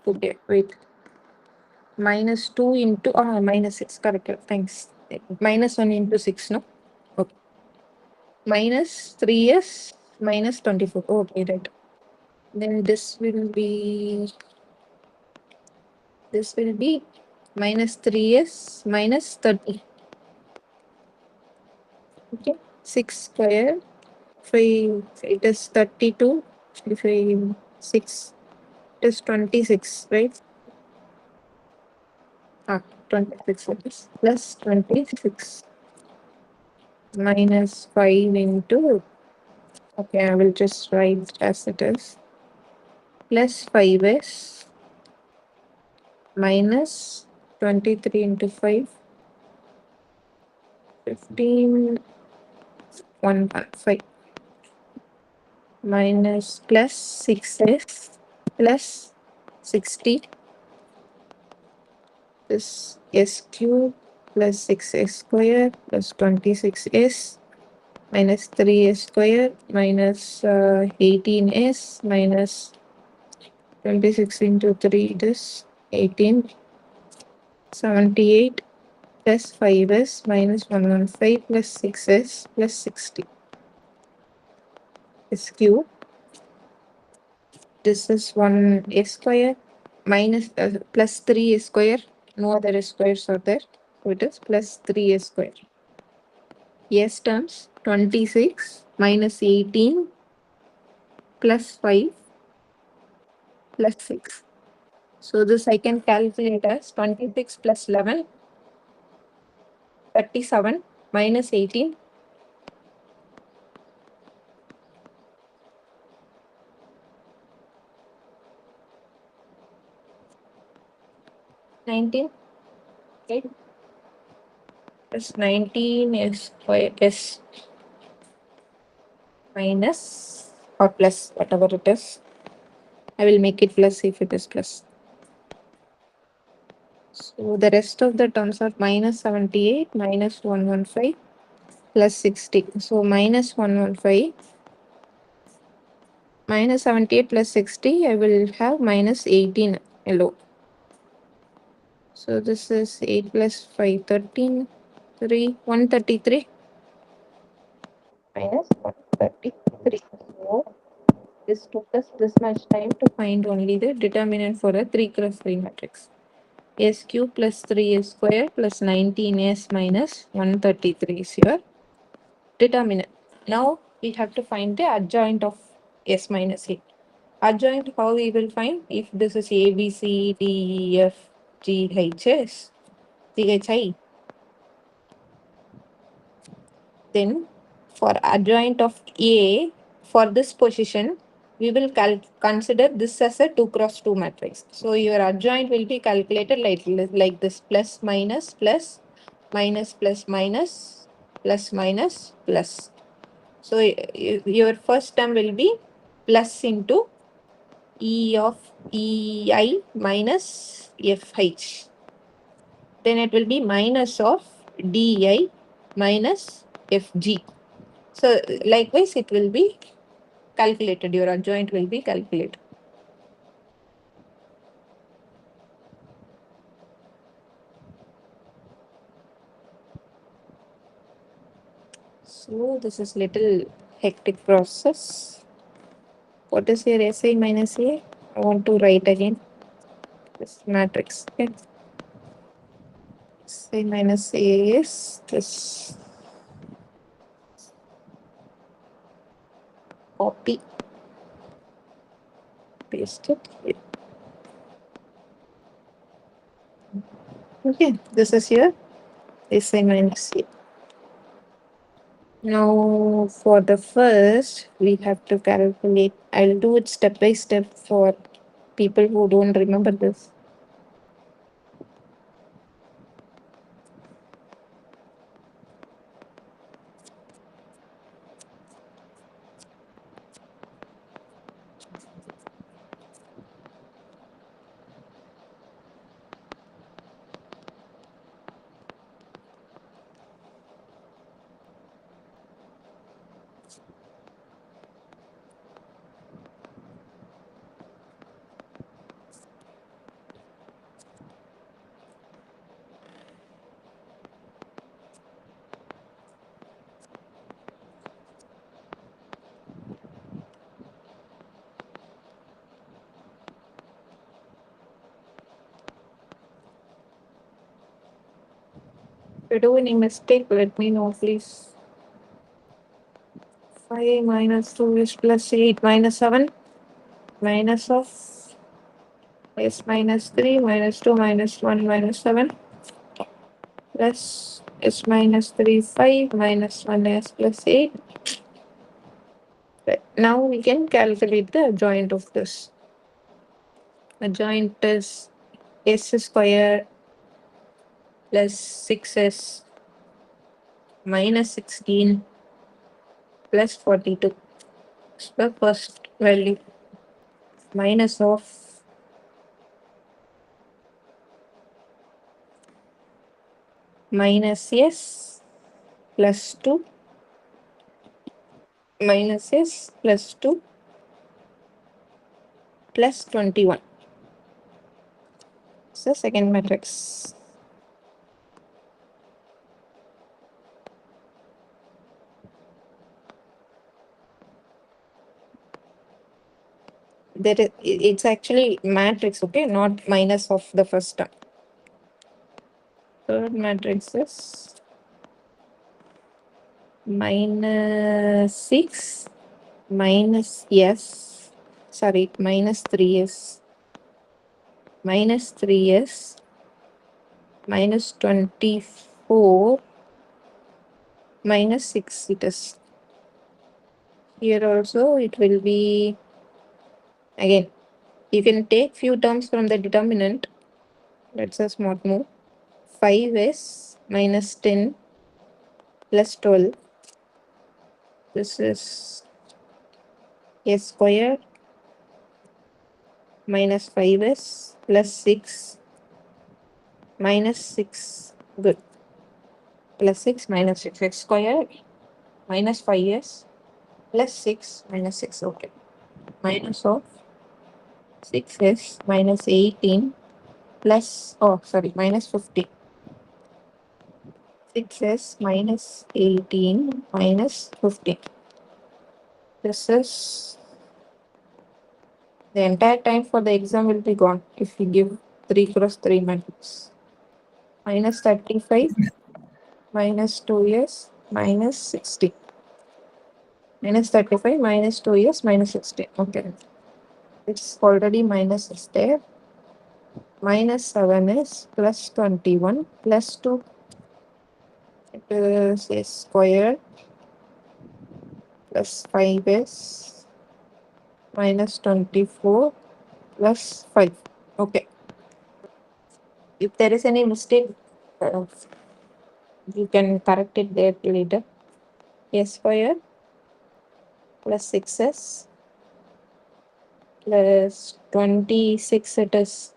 okay, wait. Minus 2 into minus 6, correct. Thanks. Minus 1 into 6, no? Okay. Minus 3s minus 24. Okay, right. Then this will be minus 3s minus 30. Okay. 6 square. It is 32. If I 6, it is 26, right? 26 it is. Plus 26 minus 5 into, okay, I will just write as it is. Plus 5s minus 23 into 5, 15 115 minus plus 6s plus 60 this s cube plus 6s square plus 26s minus 3s square minus 18s minus 26 into 3 this 18 78 plus 5s minus 115 plus 6s plus 60 s cube. This is 1s square minus plus 3s square. No other squares are there. So it is plus 3s square. S terms 26 minus 18 plus 5 plus 6. So this I can calculate as 26 plus 11, 37 minus 18, 19, right? Plus 19 is square s minus or plus whatever it is. I will make it plus if it is plus. So the rest of the terms are minus 78 minus 115 plus 60. So minus 115 minus 78 plus 60, I will have minus 18 alone. So this is 8 plus 5, 13, 3, 133 minus 133. So this took us this much time to find only the determinant for a 3 cross 3 matrix. S cube plus 3s square plus 19s minus 133 is your determinant. Now we have to find the adjoint of s minus a. Adjoint, how we will find? If this is a, b, c, d, e, f, g, h, s, c, h, i, then for adjoint of a, for this position, we will consider this as a 2 cross 2 matrix. So your adjoint will be calculated like this: plus minus plus minus plus minus plus minus plus. So your first term will be plus into E of EI minus FH. Then it will be minus of DI minus FG. So likewise it will be calculated. Your adjoint will be calculated. So this is little hectic process. What is your SI minus A? I want to write again this matrix. Okay. SI minus A is this. Copy, paste it here. Okay, this is your SI minus A. Now for the first, we have to calculate. I'll do it step by step for people who don't remember this. If you do any mistake, let me know, please. 5 minus 2 is plus 8 minus 7 minus of s minus 3 minus 2 minus 1 minus 7 plus s minus 3 5 minus 1 s plus 8. Right. Now we can calculate the adjoint of this. Adjoint is s square plus 6s minus 16 plus 42. The first value minus of minus s plus 2 minus s plus 2 plus 21. It's the second matrix. That is, it's actually matrix, okay, not minus of the first term. Third matrix is minus 6 minus s, sorry, minus 3s, minus 3s, minus 24, minus 6 it is. Here also it will be, again, you can take few terms from the determinant. Let's a smart move. 5s minus 10 plus 12. This is s square minus 5s plus 6 minus 6. Good. Plus 6 minus 6 x square minus 5s plus 6 minus 6. Okay. Minus of 6s minus 18 plus, oh, sorry, minus 50. 6s minus 18 minus 50. This is the entire time for the exam will be gone if we give 3 cross 3 matrix. Minus 35 minus 2s minus 60. Minus 35 minus 2s minus 60. Okay. It's already minus is there. Minus 7 is plus 21 plus 2. It is a square plus 5 is minus 24 plus 5. Okay. If there is any mistake, you can correct it there later. S square plus 6s plus 26 it is.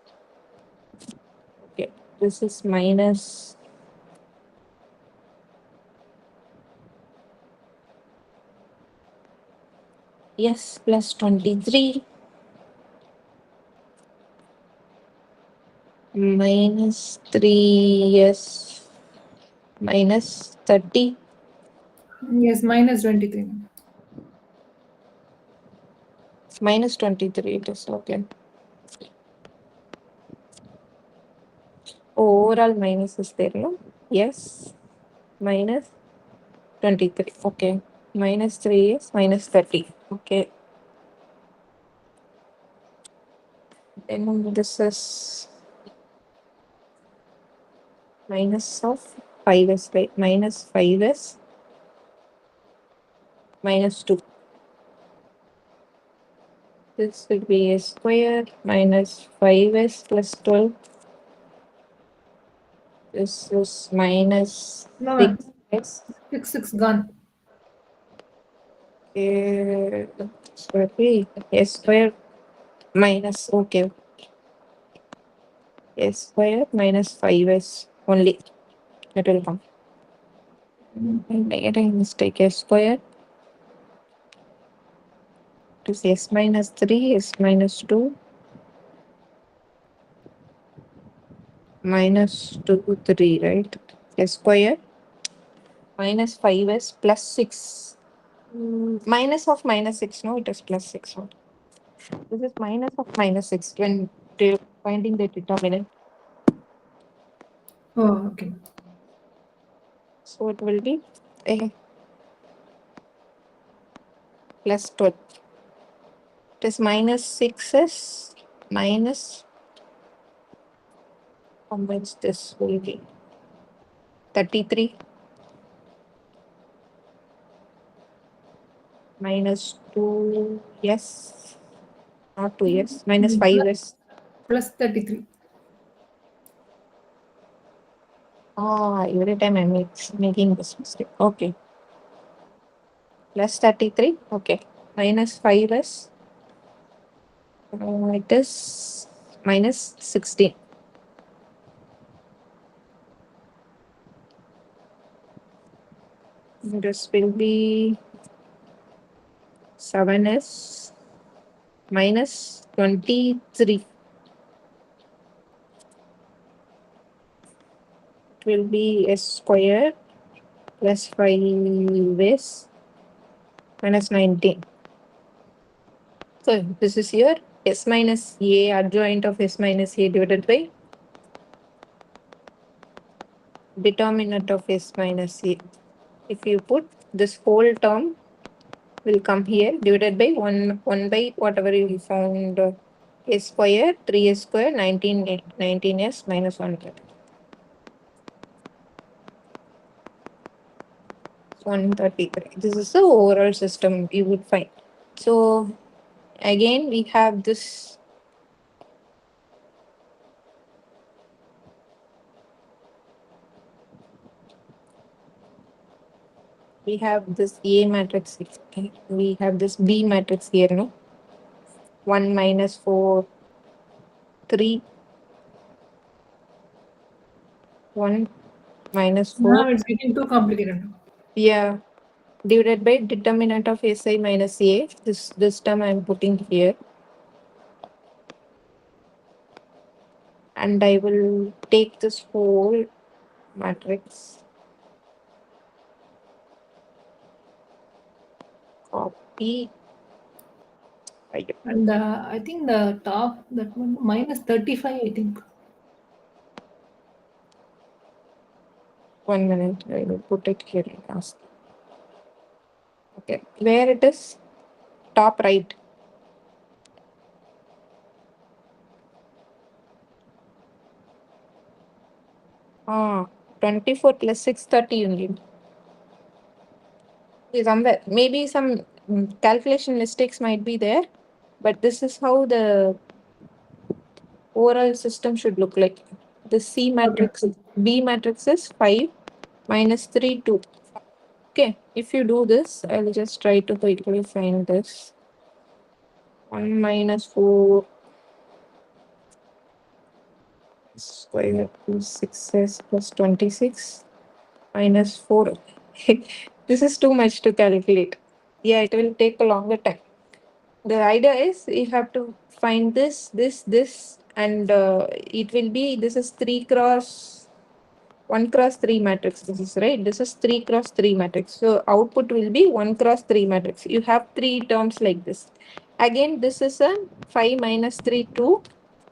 Okay. This is minus yes plus 23 minus 3 yes minus 30 Yes, minus 23. minus 23 it is. Okay. Overall minus is there, no? Yes minus 23. Okay. Minus 3 is minus 30. Okay. Then this is minus of 5s, right? Minus 5s minus 2. This will be a square minus 5s plus 12. This is minus No, 6s. 6 gone. Sorry, s square minus, okay, s square minus 5s only. That will come. I made a mistake. S square is s minus 3, s minus 2, minus 2, 3, right? S square minus 5s plus 6. Minus of minus 6, no, it is plus 6. No? This is minus of minus 6 when finding the determinant. Oh, okay. So it will be a plus 12. It is minus 6s minus, how much this will be? 33 minus 2, yes, not 2, yes, minus 5, yes. Plus 33. Ah, every time I'm making this mistake. Okay. plus 33. Okay. Minus 5 is it is minus 16. This will be 7s minus 23. It will be s square plus 5s minus 19. So this is your s minus a adjoint of s minus a divided by determinant of s minus a. If you put this whole term will come here divided by 1 by whatever you found s square 3s square 19s minus 100. 133. This is the overall system you would find. So again we have this A matrix. Okay. We have this B matrix here, no? 1 minus 4, 3, 1 minus 4. Now it's getting too complicated now. Yeah. Divided by determinant of Si minus A. This term I am putting here. And I will take this whole matrix. Copy. And I think the top, that one, minus 35, I think. 1 minute. I will put it here last. Okay. Where it is? Top right. Ah, 24 plus 630 only. Somewhere. Maybe some calculation mistakes might be there, but this is how the overall system should look like. The C matrix, B matrix is 5 minus 3, 2. Okay, if you do this, I'll just try to quickly find this. 1 minus 4 square plus 6s plus 26 minus 4. This is too much to calculate. Yeah, it will take a longer time. The idea is you have to find this, and it will be, this is 3 cross 1 cross 3 matrix. This is right. This is 3 cross 3 matrix. So output will be 1 cross 3 matrix. You have 3 terms like this. Again, this is a 5 minus 3, 2,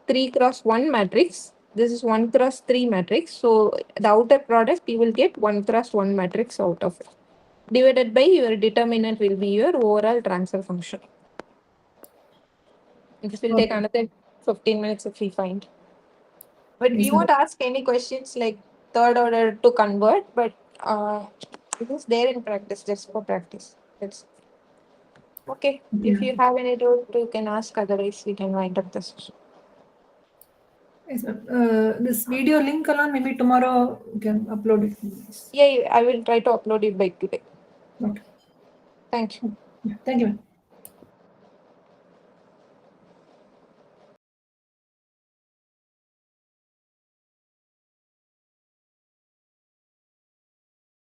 3 cross 1 matrix. This is 1 cross 3 matrix. So the outer product, you will get 1 cross 1 matrix out of it. Divided by your determinant will be your overall transfer function. This will take another 15 minutes if we find. But we won't ask any questions like third order to convert, but it is there in practice, just for practice. That's okay. If you have any doubt, you can ask. Otherwise, we can wind up this. Yes, this video link alone, maybe tomorrow you can upload it. Yeah, I will try to upload it by today. Okay. Thank you. Yeah, thank you.